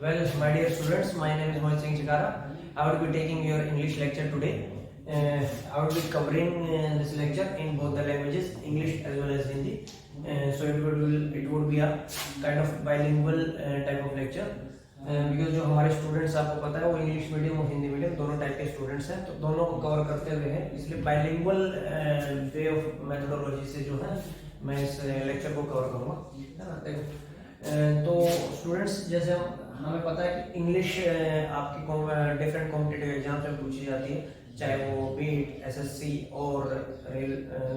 Well, my dear students, my name is Mohit Singh Chikara. I will be taking your English lecture today. I will be covering this lecture in both the languages, English as well as Hindi. So it would be a kind of bilingual type of lecture. Because जो हमारे students आपको पता है वो English medium और Hindi medium दोनों type के students हैं, तो दोनों को कवर करते हुए हैं, इसलिए बाइलिंगुअल वे ऑफ मेथोडोलॉजी से जो है मैं इस लेक्चर को कवर करूँगा, है ना। देखो तो स्टूडेंट्स, जैसे हमें पता है कि इंग्लिश आपकी डिफरेंट कॉम्पिटिटिव एग्जाम्स में पूछी जाती है, चाहे वो बीट, एसएससी और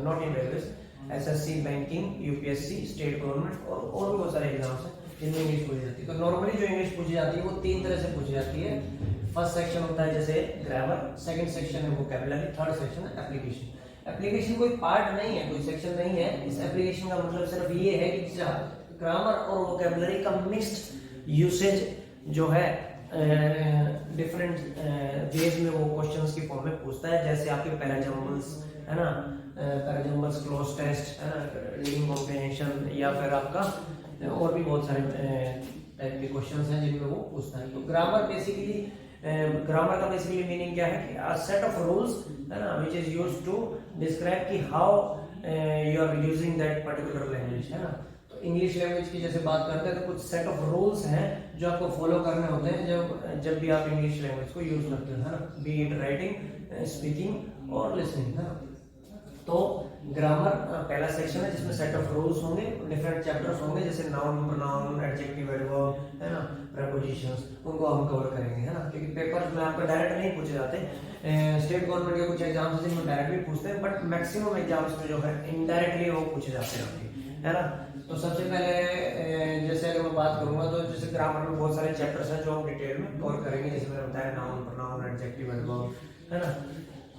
not in railways, SSC, banking, UPSC, state government और भी बहुत सारे एग्जाम्स हैं जिनमें इंग्लिश पूछी जाती है। तो नॉर्मली जो इंग्लिश पूछी जाती है वो तीन तरह से पूछी जाती है। फर्स्ट सेक्शन होता है जैसे ग्रामर, सेकंड सेक्शन है वोकैबुलरी, थर्ड सेक्शन है एप्लीकेशन। एप्लीकेशन कोई पार्ट नहीं है, कोई सेक्शन नहीं है। इस एप्लीकेशन का मतलब सिर्फ ये है कि ग्रामर और वोकैबुलरी का मिक्स्ड यूसेज जो है डिफरेंट वेज में वो क्वेश्चंस की फॉर्म में पूछता है। जैसे आपके पैराजम्बल्स है ना, पैराजम्बल्स, क्लोज टेस्ट है ना, रीडिंग कॉम्प्रिहेंशन, या फिर आपका और भी बहुत सारे टाइप के क्वेश्चंस हैं जिनमें वो पूछता है। तो ग्रामर का बेसिकली मीनिंग क्या है कि अ सेट ऑफ रूल्स है ना which is used to describe कि how you are using that particular language, है ना। तो इंग्लिश लैंग्वेज की जैसे बात करते हैं तो कुछ सेट ऑफ रूल्स हैं जो आपको फॉलो करने होते हैं जब भी आप इंग्लिश लैंग्वेज को यूज करते हो, है ना, बी इट राइटिंग, स्पीकिंग और लिसनिंग, है ना। तो ग्रामर पहला सेक्शन है जिसमें सेट ऑफ रूल्स होंगे, डिफरेंट चैप्टर्स होंगे, जैसे नाउन, प्रोनाउन, एडजेक्टिव, एडवर्ब, है ना, प्रीपोजिशंस, उनको हम कवर करेंगे, है ना। क्योंकि पेपर्स में आपको डायरेक्ट नहीं पूछे जाते। स्टेट गवर्नमेंट के कुछ एग्जाम्स हैं जिनमें डायरेक्टली पूछते हैं, बट मैक्सिमम एग्जाम्स में जो है इनडायरेक्टली वो पूछे जाते हैं आपके, है ना। तो सबसे पहले जैसे अगर मैं बात करूंगा तो जैसे ग्रामर में बहुत सारे चैप्टर्स हैं जो हम डिटेल में कवर करेंगे, जैसे मैंने बताया नाउन, प्रोनाउन, एडजेक्टिव, एडवर्ब, है ना,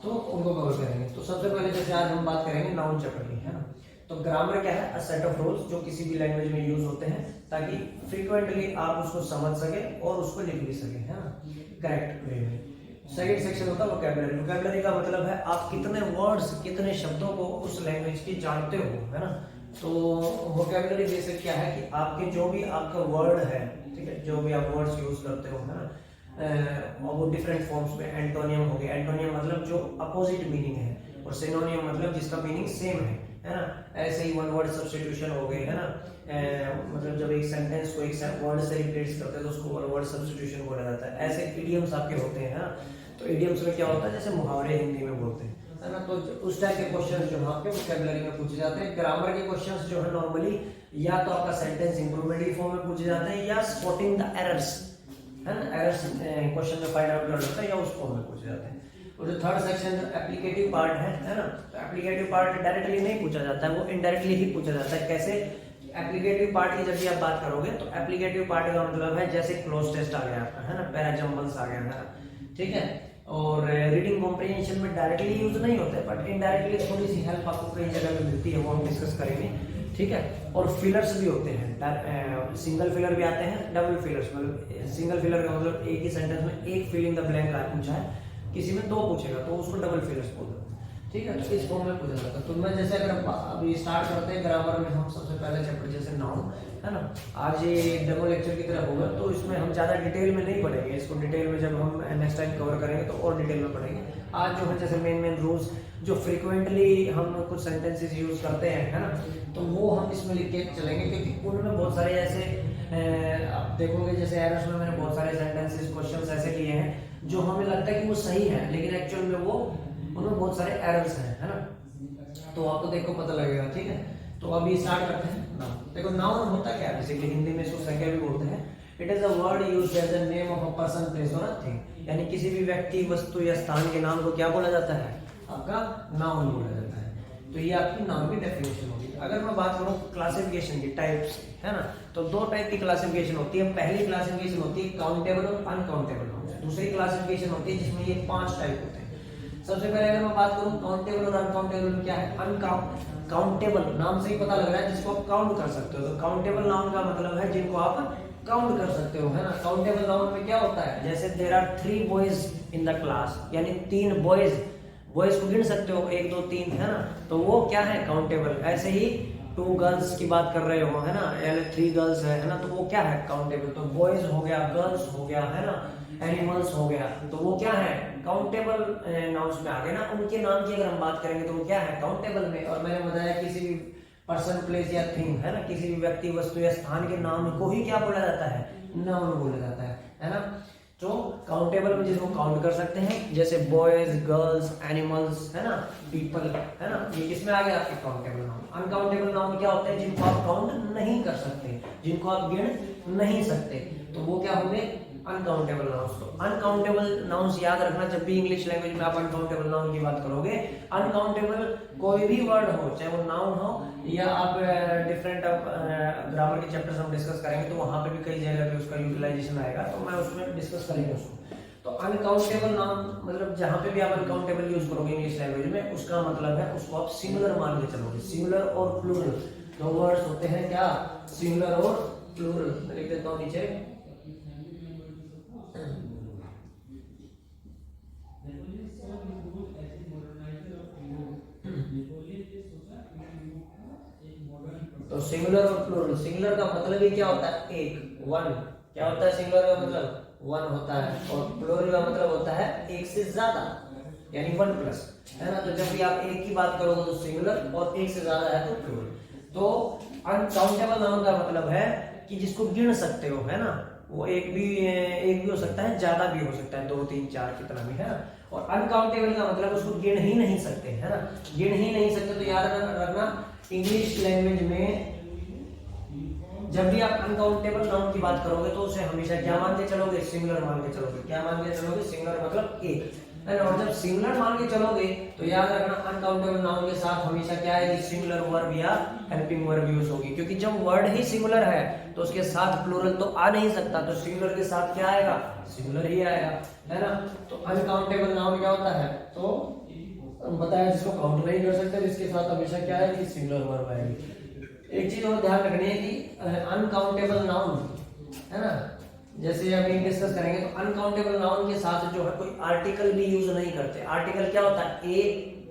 तो उनको कवर करेंगे। तो सबसे पहले जैसे आज हम बात करेंगे नाउन चैप्टर की, है ना। तो ग्रामर क्या है? अ सेट ऑफ रूल्स जो किसी भी लैंग्वेज में यूज होते हैं ताकि फ्रीक्वेंटली आप उसको समझ सके और उसको लिख भी सके, है ना, करेक्ट वे में। सेकंड सेक्शन होता है वोकैबुलरी। वोकैबुलरी का मतलब है आप कितने वर्ड्स, कितने शब्दों को उस लैंग्वेज की जानते हो, है ना। तो वोकैबुलरी बेसिक क्या है कि आपके जो भी आपका वर्ड है, ठीक है, जो भी आप वर्ड्स यूज करते हो, है ना, और वो डिफरेंट फॉर्म्स में। एंटोनियम हो गया, एंटोनियम मतलब जो अपोजिट मीनिंग है, और सिनोनियम मतलब जिसका मीनिंग सेम है ना। ऐसे ही वन वर्ड सब्स्टिट्यूशन हो गए, है ना, मतलब जब एक सेंटेंस को एक वर्ड से रिप्लेस करते हैं तो उसको वन वर्ड सब्स्टिट्यूशन बोला जाता है। ऐसे इडियम्स आपके होते हैं, है ना। तो इडियम्स में क्या होता है, जैसे मुहावरे हिंदी में बोलते हैं, है ना। तो उस टाइप के क्वेश्चन जो वहाँ पे वोकैबुलरी में पूछे जाते हैं। ग्रामर के क्वेश्चंस जो है नॉर्मली या तो आपका सेंटेंस इंप्रूवमेंट की फॉर्म में पूछे जाते हैं, या स्पॉटिंग द एरर्स, है ना, एरर्स क्वेश्चन में फाइंड आउट करना होता है, या उस फॉर्म में पूछे जाते हैं। और जो थर्ड सेक्शन एप्लीकेटिव पार्ट है ना, तो एप्लीकेटिव पार्ट डायरेक्टली नहीं पूछा जाता है, वो इनडायरेक्टली ही पूछा जाता है। कैसे? एप्लीकेटिव पार्ट की जब भी आप बात करोगे तो एप्लीकेटिव पार्ट का मतलब है जैसे क्लोज टेस्ट आ गया आपका, है ना, पैराजम्बल्स आ गया, है ना, ठीक है। और रीडिंग कॉम्प्रिहेंशन में डायरेक्टली यूज नहीं होते, बट इनडायरेक्टली थोड़ी सी हेल्प आपको कई जगह पे मिलती है, वो हम डिस्कस करेंगे, ठीक है। और फिलर्स भी होते हैं, सिंगल फिलर भी आते हैं, डबल फिलर्स। मतलब सिंगल फिलर का मतलब एक ही सेंटेंस में एक फिल इन द ब्लैंक पूछा है, किसी में दो पूछेगा तो उसको डबल फिलर्स बोलते हैं, ठीक है। तो इस फॉर्म में पूछा जाता है। तो मैं जैसे अगर अभी स्टार्ट करते हैं ग्रामर में, हम सबसे पहले चैप्टर जैसे नाउन, है ना। आज ये डेमो लेक्चर की तरह होगा, तो इसमें हम ज्यादा डिटेल में नहीं पढ़ेंगे, इसको डिटेल में जब हम नेक्स्ट टाइम कवर करेंगे तो और डिटेल में पढ़ेंगे। आज जो है जैसे मेन रूल्स जो फ्रीक्वेंटली हम कुछ सेंटेंसेस यूज करते हैं, है ना, तो वो हम इसमें लिख के चलेंगे, क्योंकि उनमें बहुत सारे ऐसे आप देखोगे जैसे एरर्स में मैंने बहुत सारे सेंटेंसेस, क्वेश्चंस ऐसे लिए हैं जो हमें लगता है कि वो सही है, लेकिन एक्चुअल में वो उनमें बहुत सारे एरर्स हैं, है ना। तो आपको देखो पता लगेगा, ठीक है। तो अभी स्टार्ट करते हैं। नाउन देखो, नाउन होता क्या है बेसिकली, हिंदी में इसको संज्ञा भी बोलते हैं। It is a word used as a name of a person, place or a thing. यानी किसी भी व्यक्ति, वस्तु या स्थान के नाम को क्या बोला जाता है? आपका नाउन बोला जाता है। तो ये आपकी नाउन की डेफिनेशन होगी। अगर मैं बात करूं क्लासिफिकेशन की, टाइप्स, है ना, तो दो टाइप की क्लासिफिकेशन होती है। पहली क्लासिफिकेशन होती है काउंटेबल और अनकाउंटेबल। दूसरी क्लासिफिकेशन होती है जिसमें ये 5 टाइप होते हैं। सबसे पहले अगर मैं बात करूं काउंटेबल और अनकाउंटेबल में क्या है? काउंटेबल नाम से ही पता लग रहा है जिसको आप काउंट कर सकते हो। तो काउंटेबल नाउन का मतलब है जिनको आप काउंट कर सकते हो, है ना। काउंटेबल नाउन में क्या होता है? जैसे there are 3 boys in the class, यानी 3 बॉयज को गिन सकते हो, 1 2 3, है ना। तो वो क्या है? काउंटेबल। ऐसे ही 2 गर्ल्स की बात कर रहे हो, है ना, या 3 गर्ल्स है ना, तो वो क्या है काउंटेबल। तो बॉयज हो गया, गर्ल्स हो गया, है ना, एनिमल्स हो गया, तो वो क्या है काउंटेबल नाउन्स में आ गए ना। उनके नाम की अगर हम बात करेंगे तो वो क्या है काउंटेबल में। और मैंने बताया किसी भी पर्सन, प्लेस या थिंग, है ना, किसी भी व्यक्ति, वस्तु या स्थान के नाम को ही क्या बोला जाता है, नाउन बोला जाता है ना। तो काउंटेबल में जिसको काउंट कर सकते हैं, जैसे बॉयज, गर्ल्स, एनिमल्स, है ना, पीपल, है ना, ये किसमें आ गया आपके काउंटेबल नाउन। अनकाउंटेबल नाउन क्या होते हैं, जिनको आप काउंट नहीं कर सकते, जिनको आप गिन नहीं सकते, तो वो क्या होंगे अनकाउंटेबल नाउन्स। तो अनकाउंटेबल नाउन्स याद रखना, जब भी इंग्लिश लैंग्वेज में आप अनकाउंटेबल नाउन की बात करोगे, अनकाउंटेबल कोई भी वर्ड हो, चाहे वो नाउन हो या आप डिफरेंट ग्रामर के चैप्टर्स हम डिस्कस करेंगे, तो वहां पे भी कई जगह पे उसका यूटिलाइजेशन आएगा, तो मैं उसमें डिस्कस करेंगे उसको। तो अनकाउंटेबल नाउन मतलब जहां पे भी आप अनकाउंटेबल यूज करोगे इंग्लिश लैंग्वेज में, उसका मतलब है उसको आप सिंगुलर मान के चलोगे। सिंगुलर और प्लूरल दो वर्ड्स होते हैं, क्या, सिंगुलर और प्लूरल। मैं लिख देता हूं नीचे। तो सिंगुलर और प्लूरल, सिंगुलर का मतलब ही क्या होता है, एक, वन। क्या होता है सिंगुलर का मतलब, वन होता है, और प्लूरल का मतलब होता है एक से ज्यादा, यानी 1+, है ना। तो जब भी आप एक की बात करोगे तो सिंगुलर, और एक से ज्यादा है तो प्लूरल। तो अनकाउंटेबल नाउन का मतलब है कि जिसको गिन सकते हो, है ना, वो एक भी हो सकता है, ज्यादा भी हो सकता है, 2, 3, 4 कितना भी, है ना। और अनकाउंटेबल का मतलब उसको गिन ही नहीं सकते, है ना, गिन ही नहीं सकते। तो याद रखना इंग्लिश लैंग्वेज में जब भी आप अनकाउंटेबल नाउन की बात करोगे तो उसे हमेशा क्या मान के चलोगे, सिंगुलर मान के चलोगे। क्या मान के चलोगे, सिंगुलर मतलब एक, है ना। और जब सिंगुलर मान के चलोगे तो याद रखना अनकाउंटेबल नाउन के साथ हमेशा क्या है, सिंगुलर वर्ब या हेल्पिंग वर्ब यूज होगी, क्योंकि जब वर्ड ही सिंगुलर है तो उसके साथ प्लूरल तो आ नहीं सकता, तो सिंगुलर के साथ क्या आएगा, सिंगुलर ही आएगा, है ना। तो अनकाउंटेबल नाउन क्या होता है, तो बताया जिसको काउंट नहीं कर सकते, इसके साथ हमेशा क्या है कि सिंगुलर वर्ब आएगी। एक चीज और ध्यान रखनी है कि अनकाउंटेबल नाउन, है ना, जैसे अभी डिस्कस करेंगे, तो अनकाउंटेबल नाउन के साथ जो है कोई आर्टिकल भी यूज नहीं करते। आर्टिकल क्या होता है, ए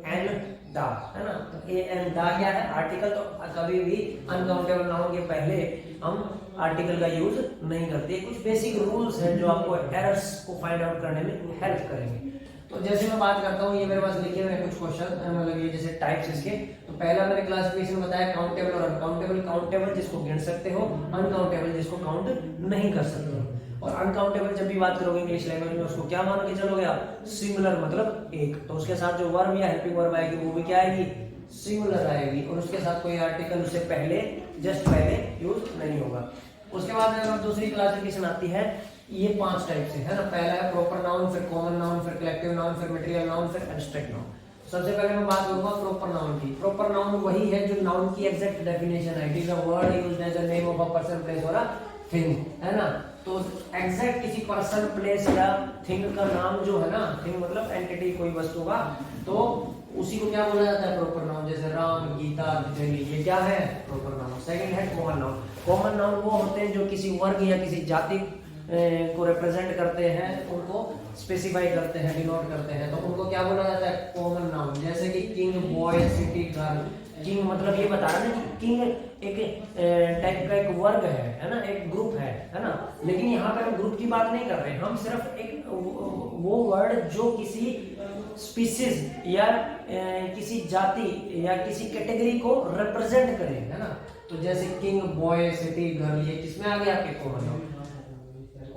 एन दा, है ना। तो ए एन दा क्या है, आर्टिकल। तो कभी भी अनकाउंटेबल नाउन के पहले हम आर्टिकल का यूज नहीं करते। कुछ बेसिक रूल्स हैं जो आपको एरर्स को फाइंड आउट करने में हेल्प करेंगे। तो जैसे मैं बात करता हूँ, ये मेरे पास लिखे हुए हैं कुछ क्वेश्चन, मतलब ये जैसे टाइप्स इसके। तो पहला मैंने क्लासिफिकेशन बताया काउंटेबल और अनकाउंटेबल। काउंटेबल जिसको गिन सकते हो, अनकाउंटेबल जिसको काउंट नहीं कर सकते हो। और अनकाउंटेबल जब भी बात करोगे इंग्लिश लैंग्वेज में, उसको क्या मान के चलोगे आप, सिंगुलर मतलब एक। तो उसके साथ जो वर्ब या हेल्पिंग वर्ब आएगी वो भी क्या आएगी, सिंगुलर आएगी, और उसके साथ कोई आर्टिकल उससे पहले, जस्ट पहले यूज नहीं होगा। उसके बाद दूसरी क्लासिफिकेशन आती है, ये 5 टाइप से, है ना। पहला है प्रॉपर नाउन, फिर कॉमन नाउन, फिर कलेक्टिव नाउन, फिर मटेरियल नाउन, फिर एब्स्ट्रैक्ट नाउन। सबसे पहले मैं बात करूंगा प्रॉपर नाउन की। प्रॉपर नाउन वही है जो नाउन की एग्जैक्ट डेफिनेशन है। It is a word used as a name of a person, place or a thing, है ना। तो एग्जैक्ट किसी पर्सन, प्लेस या थिंग का नाम जो है ना, थिंग मतलब एंटिटी, कोई वस्तु का, तो उसी को क्या बोला जाता है, प्रॉपर नाउन। जैसे राम, गीता, बिजली, ये क्या है, प्रॉपर नाउन। सेकंड है कॉमन नाउन। कॉमन नाउन वो होते हैं जो किसी वर्ग या किसी जाति को रिप्रेजेंट करते हैं, उनको स्पेसिफाई करते हैं, डिनोट करते हैं, तो उनको क्या बोला जाता है, कॉमन नाउन। जैसे कि king, boy, city, girl. King मतलब ये बता रहे हैं कि किंग एक टाइप का एक वर्ग है ना, एक ग्रुप है ना। लेकिन यहाँ पे हम ग्रुप की बात नहीं कर रहे हैं, हम सिर्फ एक वो वर्ड जो किसी स्पीसीज या किसी जाति या किसी कैटेगरी को रिप्रेजेंट करे, है ना। तो जैसे किंग, बॉय, सिटी, गर्ल, ये किसमें आ गया, आपके कॉमन नाउन।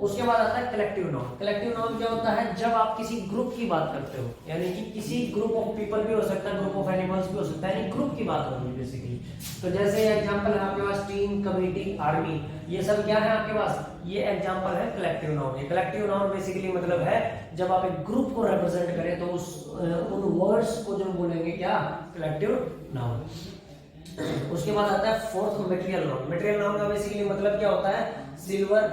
उसके बाद आता है कलेक्टिव नाउन। कलेक्टिव नाउन क्या होता है, जब आप किसी ग्रुप की बात करते हो, यानी कि किसी ग्रुप ऑफ पीपल भी हो सकता है, ग्रुप ऑफ एनिमल्स भी हो सकता है, यानी ग्रुप की बात होगी बेसिकली। तो जैसे एग्जांपल है आपके पास टीम, कम्युनिटी, आर्मी, ये सब क्या है आपके पास, ये एग्जांपल है कलेक्टिव नाउन। ये कलेक्टिव नाउन बेसिकली मतलब है जब आप एक ग्रुप को रिप्रेजेंट करें तो उन वर्ड्स को जो बोलेंगे क्या, कलेक्टिव नाउन। उसके बाद आता है fourth material noun. Material noun का बेसिकली मतलब क्या होता है, सिल्वर,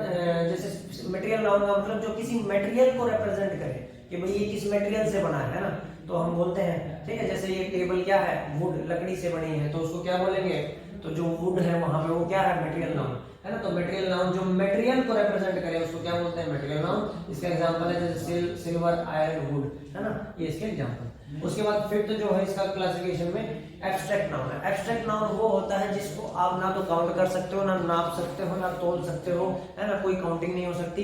जैसे मटेरियल नाउन का मतलब जो किसी मटेरियल को रिप्रेजेंट करे कि भाई ये किस मटेरियल से बना है ना, तो हम बोलते हैं, ठीक है। जैसे ये टेबल क्या है, वुड, लकड़ी से बनी है, तो उसको क्या बोलेंगे, तो जो वुड है वहां पे वो क्या है, मटेरियल नाउन, है ना। तो मटेरियल नाउन जो मटेरियल को रिप्रेजेंट करे उसको क्या बोलते हैं, मटेरियल नाउन। इसका एग्जांपल है जैसे सिल्वर, आयरन, वुड, है ना, ये इसके एग्जांपल। उसके बाद फिफ्थ जो है इसका क्लासिफिकेशन में एब्स्ट्रैक्ट नाउन है। एब्स्ट्रैक्ट नाउन वो होता है जिसको आप ना तो काउंट कर सकते हो, ना नाप सकते हो, ना तोल सकते हो, है ना, कोई काउंटिंग नहीं हो सकती,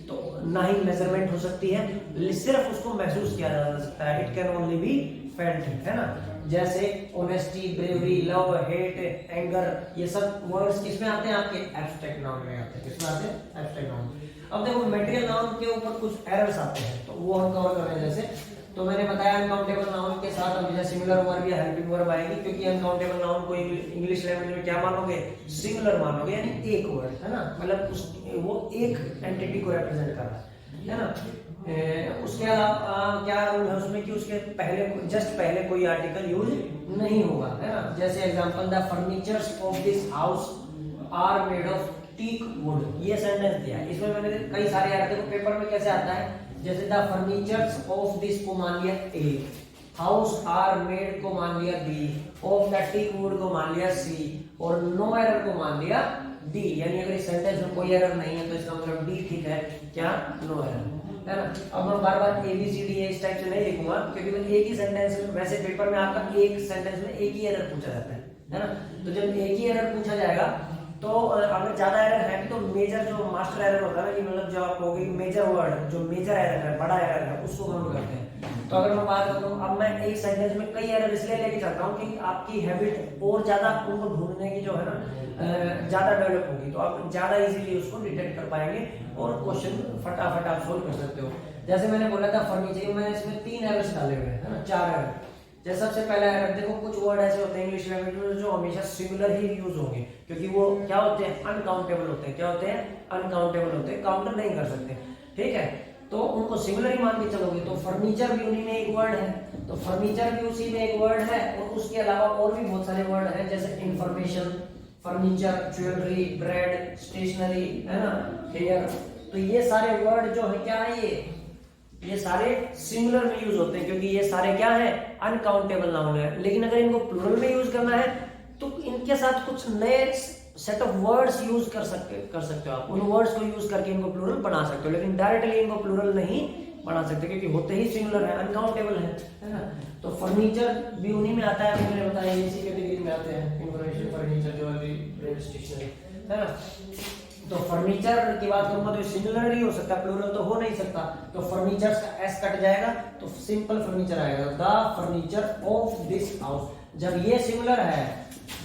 तो ना ही मेजरमेंट हो सकती है, सिर्फ उसको महसूस किया जा सकता है। It can only be felt, है ना। जैसे honesty, bravery, love, hate, anger, ये सब वर्ड्स किसमें आते हैं? आपके एब्स्ट्रैक्ट नाउन में आते हैं। किसमें आते हैं? Abstract noun. अब देखो मटेरियल नाउन के ऊपर कुछ एरर्स आते हैं, तो वो हम कवर कर रहे हैं। जैसे तो मैंने बताया अनकाउंटेबल नाउन के साथ हमेशा सिंगुलर वर्ब या हेल्पिंग वर्ब आएगी, क्योंकि अनकाउंटेबल नाउन को इंग्लिश लैंग्वेज में क्या मानोगे? सिंगुलर मानोगे, यानी एक वर्ड, है ना, मतलब वो एक एंटिटी को रिप्रेजेंट कर रहा है ना। उसके अलावा क्या रूल है उसमें कि उसके पहले, जस्ट पहले कोई आर्टिकल यूज नहीं होगा, है ना। जैसे example, the furnitures of this house are made of teak wood, ये सेंटेंस दिया है। इसमें मैंने कई सारे आते हैं पेपर में, कैसे आता है? जैसे द फर्नीचर्स ऑफ दिस को मान लिया ए, हाउस आर मेड को मान लिया be, of the teak wood को मान लिया सी, और नो एरर को मान लिया डी। यानी अगर इस सेंटेंस में कोई एरर नहीं है तो इसका मतलब डी ठीक है, क्या? नो एरर, है ना। अब मैं बार बार ए बी सी डी इस टाइप से नहीं लिखूंगा, क्योंकि मैं एक ही सेंटेंस में, वैसे पेपर में आपका एक सेंटेंस में एक ही एरर पूछा जाता है ना। तो जब एक ही एरर पूछा जाएगा तो अगर ज्यादा एरर है तो मेजर जो मास्टर एरर होता है ना, कि मतलब जो आप होगी मेजर वर्ड, जो मेजर एरर है, बड़ा एरर है, उसको काउंट करते हैं। तो अगर मैं बात करूं, अब मैं एक सेंटेंस में कई एरर इसलिए लेके चलता हूं कि आपकी हैबिट और ज्यादा उनको ढूंढने की जो है ना ज्यादा डेवलप होगी, तो आप ज्यादा इजीली उसको डिटेक्ट कर पाएंगे और क्वेश्चन फटाफट आप सोल्व कर सकते हो। जैसे मैंने बोला था फर्नीचर, मैंने इसमें 3 एरर्स डाले हुए हैं, है ना, 4 एरर। जैसे सबसे पहला एरर देखो, कुछ वर्ड ऐसे होते हैं इंग्लिश लैंग्वेज में जो हमेशा सिंगुलर ही यूज होंगे, क्योंकि वो क्या होते हैं? अनकाउंटेबल होते हैं। क्या होते हैं? अनकाउंटेबल होते हैं, काउंटर नहीं कर सकते, ठीक है, तो उनको सिंगुलर ही मान के चलोगे। तो फर्नीचर भी उन्हीं में एक वर्ड है, तो फर्नीचर भी उसी में एक वर्ड है, और उसके अलावा और भी बहुत सारे वर्ड हैं, जैसे information, furniture, jewellery, bread, stationery, है ना, हेयर। तो ये सारे वर्ड जो है क्या है, ये सारे सिंगुलर में यूज होते हैं, क्योंकि ये सारे क्या है? अनकाउंटेबल नाउन है। लेकिन अगर इनको प्लूरल में यूज करना है तो इनके साथ कुछ नए सेट ऑफ वर्ड्स यूज कर सकते हो आप। उन वर्ड्स को यूज करके इनको प्लूरल बना सकते हो, लेकिन डायरेक्टली इनको प्लूरल नहीं बना सकते, क्योंकि होते ही सिंगुलर है, अनकाउंटेबल है ना। तो फर्नीचर भी उन्हीं में आता है, मैंने बताया इसी कैटेगरी में आते हैं, information, furniture, jewellery, bread, stationery, है ना। तो फर्नीचर की बात करूंगा तो सिंगुलर ही हो सकता है, प्लूरल तो हो नहीं सकता। तो फर्नीचर्स का एस कट जाएगा तो सिंपल फर्नीचर आएगा, the furniture of this house. जब ये सिंगुलर है,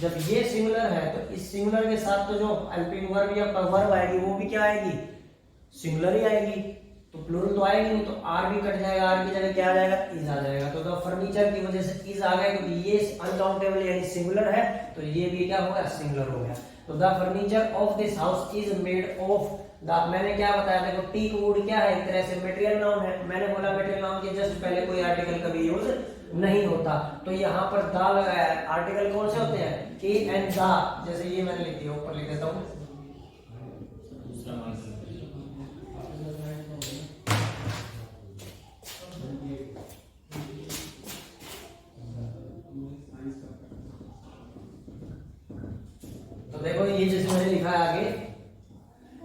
जब ये सिंगुलर है तो इस सिंगुलर के साथ तो जो हेल्पिंग वर्ब या वर्ब आएगी वो भी क्या आएगी? सिंगुलर ही आएगी। तो प्लूरल तो आएगी नहीं, तो आर भी कट जाएगा, आर की जगह क्या आ जाएगा? इज आ जाएगा। तो द फर्नीचर की वजह से इज आ गया, क्योंकि ये अनकाउंटेबल यानी सिंगुलर है, तो ये भी क्या हो गया? सिंगुलर हो गया। तो the furniture of this house is made of the, मैंने क्या बताया देखो, टीक वुड क्या है? एक तरह से मटेरियल नाउन है। मैंने बोला मटेरियल नाउन के जस्ट पहले कोई आर्टिकल कभी यूज नहीं होता, तो यहाँ पर द लगाया है। आर्टिकल कौन से होते हैं? के एंड द। जैसे ये मैंने लिख दिया, ऊपर लिख देता हूँ, तो देखो ये जैसे मैंने लिखा है आगे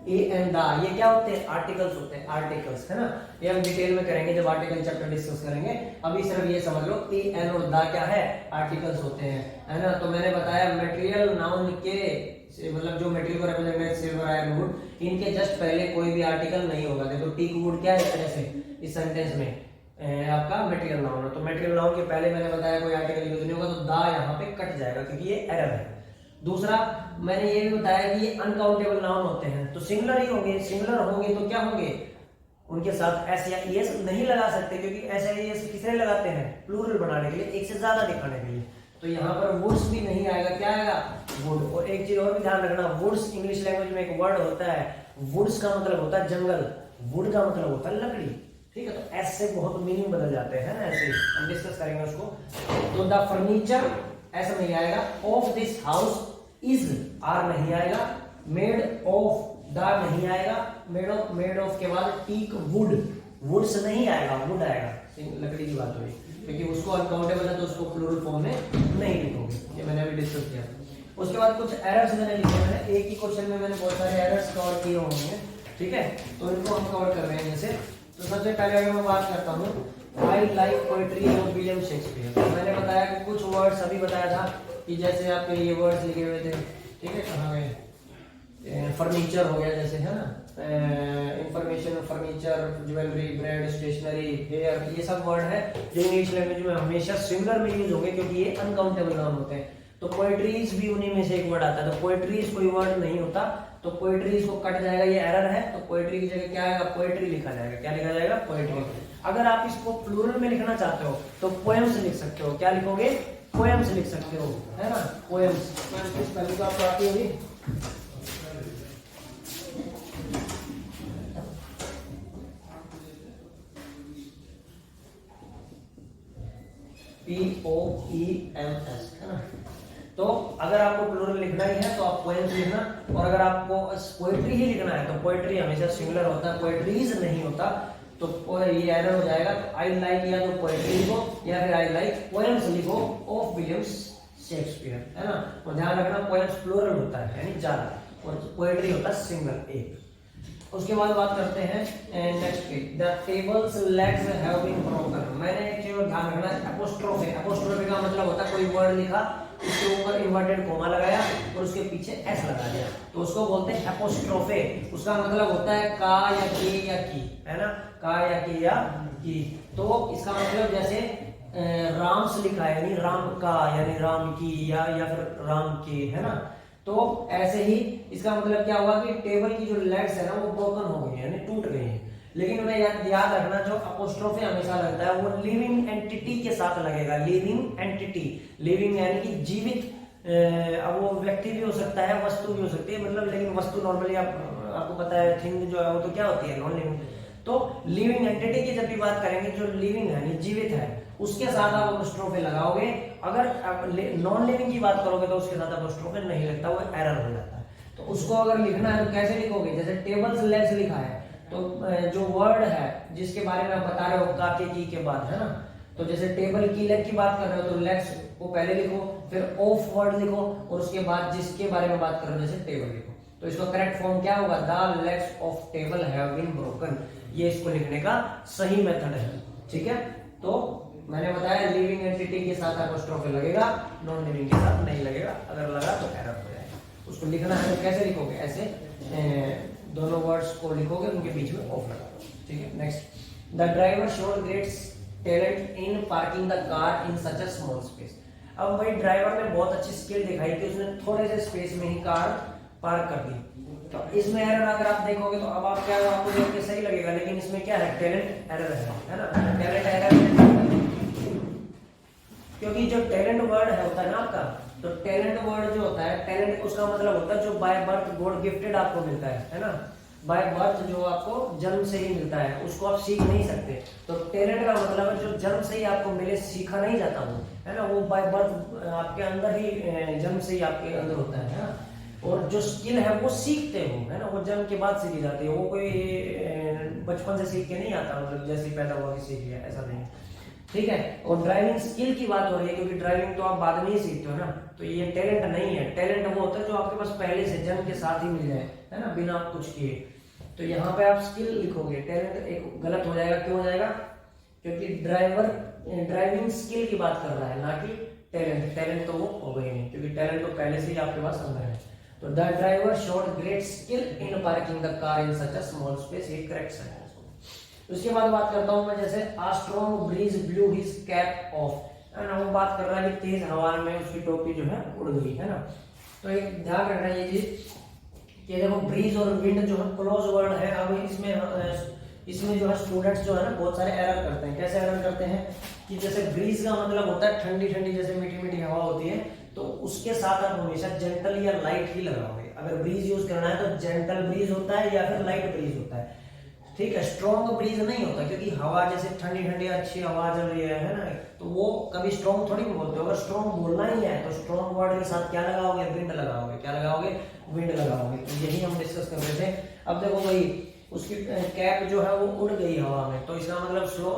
ए एंड द, ये क्या होते हैं? आर्टिकल्स होते हैं, आर्टिकल्स, है ना। ये हम डिटेल में करेंगे जब आर्टिकल चैप्टर डिस्कस करेंगे। अभी सिर्फ ये समझ लो ए एन और द क्या है? आर्टिकल्स होते हैं, है ना। तो मैंने बताया मटेरियल नाउन के मतलब जो मटेरियल को रिप्रेजेंट सिल्वर, आयरन, वुड, इनके जस्ट पहले कोई भी आर्टिकल नहीं होगा। देखो टीक वुड क्या है? इस तरह से इस सेंटेंस में आपका मटेरियल नाउन है, तो मटेरियल नाउन के पहले मैंने बताया कोई आर्टिकल यूज नहीं होगा, तो द यहाँ पे कट जाएगा, क्योंकि ये एरर है। दूसरा मैंने ये भी बताया कि ये अनकाउंटेबल नाउन होते हैं, तो सिंगुलर ही होंगे। सिंगुलर होंगे तो क्या होंगे? उनके साथ एस या ईएस नहीं लगा सकते, क्योंकि एस या ईएस किसने लगाते हैं? प्लूरल बनाने के लिए, एक से ज्यादा दिखाने के लिए। तो यहाँ पर वुड्स भी नहीं आएगा, क्या आएगा? वुड। और एक चीज और भी ध्यान रखना, वुड्स इंग्लिश लैंग्वेज में एक वर्ड होता है, वुड्स का मतलब होता है जंगल, वुड का मतलब होता है लकड़ी, ठीक है। तो एस से बहुत मीनिंग बदल जाते हैं ना, ऐसे हम डिस्कस करेंगे उसको। तो द फर्नीचर ऐसा नहीं आएगा, of this house is, are नहीं आएगा, मेड ऑफ, द नहीं आएगा, मेड ऑफ के बाद टीक वुड, वुड्स नहीं आएगा, वुड आएगा, लकड़ी की बात हुई, क्योंकि उसको अनकाउंटेबल है तो उसको प्लूरल फॉर्म में नहीं लिखोगे, ये मैंने अभी डिस्कस किया। उसके बाद कुछ एरर्स मैंने लिखे हैं, एक ही क्वेश्चन में मैंने बहुत सारे एरर्स कवर किए होंगे, ठीक है, तो इनको हम कवर कर रहे हैं। जैसे तो सबसे पहले अगर मैं बात करता हूँ I like poetry of William Shakespeare. मैंने बताया कि कुछ वर्ड्स अभी बताया था कि जैसे आपके ये वर्ड्स लिखे हुए थे, ठीक है, कहाँ गए, फर्नीचर हो गया जैसे, है ना, information, furniture, jewellery, bread, stationery, hair, ये सब वर्ड है जो इंग्लिश लैंग्वेज में हमेशा सिंगुलर में यूज होंगे क्योंकि ये अनकाउंटेबल नाउन होते हैं। तो पोएट्रीज भी उन्हीं में से एक वर्ड आता है। तो पोएट्रीज कोई वर्ड नहीं होता, तो पोएट्रीज को कट जाएगा, ये एरर है। तो पोएट्री की जगह क्या आएगा, पोएट्री लिखा जाएगा। क्या लिखा जाएगा, पोएट्री। अगर आप इसको प्लूरल में लिखना चाहते हो तो पोएम्स लिख सकते हो। क्या लिखोगे, पोएम्स लिख सकते हो, है ना, पोएम्स। पहले तो आपको आती होगी। POEMS, है ना। तो अगर आपको प्लूरल लिखना ही है तो आप पोएम्स लिखना, और अगर आपको पोएट्री ही लिखना है तो पोएट्री हमेशा सिंगुलर होता है, पोएट्रीज नहीं होता। तो ये एरर हो जाएगा। तो आई लाइक या तो पोएट्री लिखो या फिर आई लाइक पोएम्स लिखो ऑफ विलियम शेक्सपियर, है ना। और ध्यान रखना पोएम्स प्लूरल होता है यानी ज्यादा, और पोएट्री होता है सिंगल, एक। उसके बाद बात करते हैं नेक्स्ट पे, the tables legs have been broken. मैंने एक चीज ध्यान रखना है, एपोस्ट्रोफे। एपोस्ट्रोफे का मतलब होता है कोई वर्ड लिखा, उसके ऊपर इन्वर्टेड कोमा लगाया और उसके पीछे एस लगा दिया, तो उसको बोलते हैं एपोस्ट्रोफे। उसका मतलब होता है का या के या की, है ना, का या के या की। तो इसका मतलब जैसे राम्स लिखा है यानी राम का, यानी राम की, या फिर राम के, है ना। तो ऐसे ही इसका मतलब क्या हुआ कि टेबल की जो लेग्स है ना वो ब्रोकन हो गई है, यानी टूट गई है। लेकिन उन्हें याद रखना, जो अपोस्ट्रोफे हमेशा लगता है वो लिविंग एंटिटी के साथ लगेगा। लिविंग एंटिटी, लिविंग यानी कि जीवित, अब वो व्यक्ति भी हो सकता है, वस्तु भी हो सकती है, मतलब, लेकिन वस्तु नॉर्मली आपको पता है, थिंग जो है वो तो क्या होती है, नॉन लिविंग। तो लिविंग एंटिटी की जब भी बात करेंगे, जो लिविंग है, जीवित है, उसके साथ आप अपोस्ट्रोफे लगाओगे। अगर आप नॉन लिविंग की बात करोगे तो उसके साथ अपोस्ट्रोफे नहीं लगता, वो एरर हो जाता है। तो उसको अगर लिखना है तो कैसे लिखोगे, जैसे टेबल्स लेग्स लिखा है, तो जो वर्ड है जिसके बारे में आप बता रहे हो का की के बाद, है ना, तो जैसे टेबल की लेग की बात कर रहे हो तो लेग्स को पहले लिखो, फिर ऑफ वर्ड लिखो, और उसके बाद जिसके बारे में बात कर रहे हो जैसे टेबल लिखो। तो इसका करेक्ट फॉर्म क्या होगा, the legs of table have been broken. ये इसको लिखने का सही मेथड है, ठीक है। तो मैंने बताया लिविंग एंटिटी के साथ अपोस्ट्रोफे लगेगा, नॉन लिविंग के साथ नहीं लगेगा। अगर लगा तो एरर हो जाएगा। उसको लिखना है तो कैसे लिखोगे, ऐसे दोनों वर्ड्स को लिखोगे, उनके बीच में ऑफ लगा दो, ठीक है। Next, the driver showed great talent in parking the car in such a small space. अब भाई ड्राइवर ने बहुत अच्छी स्किल दिखाई कि उसने थोड़े से स्पेस में ही कार पार्क कर दी। तो इसमें एरर अगर आप देखोगे तो अब आप क्या, आपको देख के सही लगेगा, लेकिन इसमें क्या है, टैलेंट एरर है ना, टैलेंट एरर। क्योंकि जो टैलेंट वर्ड है होता है ना आपका, तो टैलेंट वर्ड जो होता है, टैलेंट उसका मतलब होता है जो बाय बर्थ गॉड गिफ्टेड आपको मिलता है ना, बाय बर्थ जो आपको जन्म से ही मिलता है, उसको आप सीख नहीं सकते। तो टैलेंट का मतलब है जो जन्म से ही आपको मिले, सीखा नहीं जाता वो, है ना, वो बाय बर्थ आपके अंदर ही, जन्म से ही आपके अंदर होता है ना। और जो स्किल है वो सीखते हो, है ना, वो जन्म के बाद सीखी जाती है, वो कोई बचपन से सीख के नहीं आता, मतलब जैसे पैदा हुआ कि सीख लिया, ऐसा नहीं, ठीक है। और ड्राइविंग स्किल की बात हो रही है, क्योंकि ड्राइविंग तो आप बाद में ही सीखते हो ना, तो ये टैलेंट नहीं है। टैलेंट वो होता है जो आपके पास पहले से जन्म के साथ ही मिल जाए, है ना, बिना आप कुछ किए। तो यहाँ पे आप स्किल लिखोगे, टैलेंट एक गलत हो जाएगा। क्यों हो जाएगा, क्योंकि ड्राइवर ड्राइविंग स्किल की बात कर रहा है, ना कि टैलेंट। टैलेंट तो वो हो गई नहीं, क्योंकि टैलेंट तो पहले से ही आपके पास अंदर है। तो the driver showed great skill in parking the car in such a small space, ये करेक्ट सेंटेंस। उसके बाद बात करता हूं मैं, जैसे a strong breeze blew his cap off, है ना, वो बात कर रहा है कि तेज हवा में उसकी टोपी जो है उड़ गई, है ना। तो एक ध्यान रखना ये चीज कि देखो ब्रीज और विंड जो है क्लोज वर्ड है। अब इसमें जो है स्टूडेंट्स जो है ना बहुत सारे एरर करते हैं। कैसे एरर करते हैं कि जैसे ब्रीज का मतलब होता है ठंडी ठंडी, जैसे मीठी मीठी हवा होती है, तो उसके साथ आप हमेशा जेंटल या लाइट ही लगाओगे। अगर ब्रीज यूज करना है तो जेंटल ब्रीज होता है या फिर लाइट ब्रीज होता है, ठीक है। स्ट्रॉन्ग ब्रीज नहीं होता, क्योंकि हवा जैसे ठंडी ठंडी अच्छी हवा चल रही है ना, तो वो कभी स्ट्रॉन्ग थोड़ी बोलते हो। अगर स्ट्रॉन्ग बोलना ही है तो स्ट्रॉन्ग वर्ड के साथ क्या लगाओगे, विंड लगाओगे। क्या लगाओगे, विंड लगाओगे। तो यही हम डिस्कस कर रहे थे। अब देखो भाई, उसकी कैप जो है वो उड़ गई हवा में, तो इसका मतलब स्लो,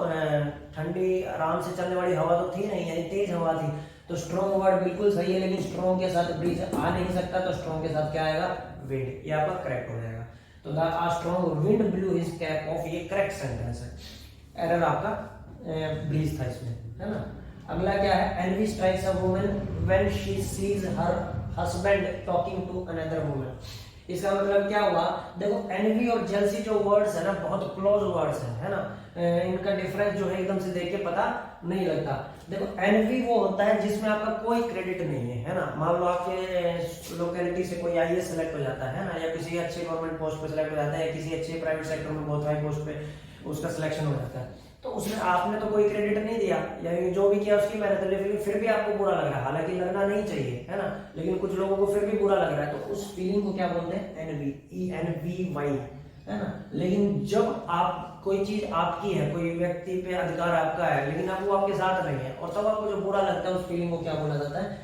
ठंडी आराम से चलने वाली हवा तो थी नहीं, यानी तेज हवा थी। तो स्ट्रॉन्ग वर्ड बिल्कुल सही है, लेकिन स्ट्रॉन्ग के साथ ब्रीज आ नहीं सकता, तो स्ट्रॉन्ग के साथ क्या आएगा, विंड। ये आपका करेक्ट हो जाएगा। तो the strong wind blew his cap off, ये करेक्ट सेंटेंस है। एरर आपका ब्रीज था इसमें, है ना। अगला क्या है, envy strikes a woman when she sees her husband talking to another woman. इसका मतलब क्या हुआ, देखो एनवी और जेलसी जो वर्ड्स है ना बहुत क्लोज वर्ड्स है ना। इनका डिफरेंस जो है एकदम से देख के पता नहीं लगता। देखो एनवी वो होता है जिसमें आपका कोई क्रेडिट नहीं है ना। मान लो आपके लोकेलिटी से कोई आईएएस सेलेक्ट हो जाता है ना, या किसी अच्छे गवर्नमेंट पोस्ट पे सेलेक्ट हो जाता है, या किसी अच्छे प्राइवेट सेक्टर में बहुत हाई पोस्ट पे उसका सिलेक्शन हो जाता है, तो उसमें आपने तो कोई क्रेडिट नहीं दिया, यानी जो भी किया उसकी मेहनत है, लेकिन फिर भी आपको बुरा लग रहा है, हालांकि लगना नहीं चाहिए, है ना, लेकिन कुछ लोगों को फिर भी बुरा लग रहा है, तो उस फीलिंग को क्या बोलते हैं, एनवी, ENVY, है ना। लेकिन जब आप कोई चीज आपकी है, कोई व्यक्ति पे अधिकार आपका है, लेकिन अब वो आपके साथ नहीं है, और तब आपको जो बुरा लगता है उस फीलिंग को क्या बोला जाता है,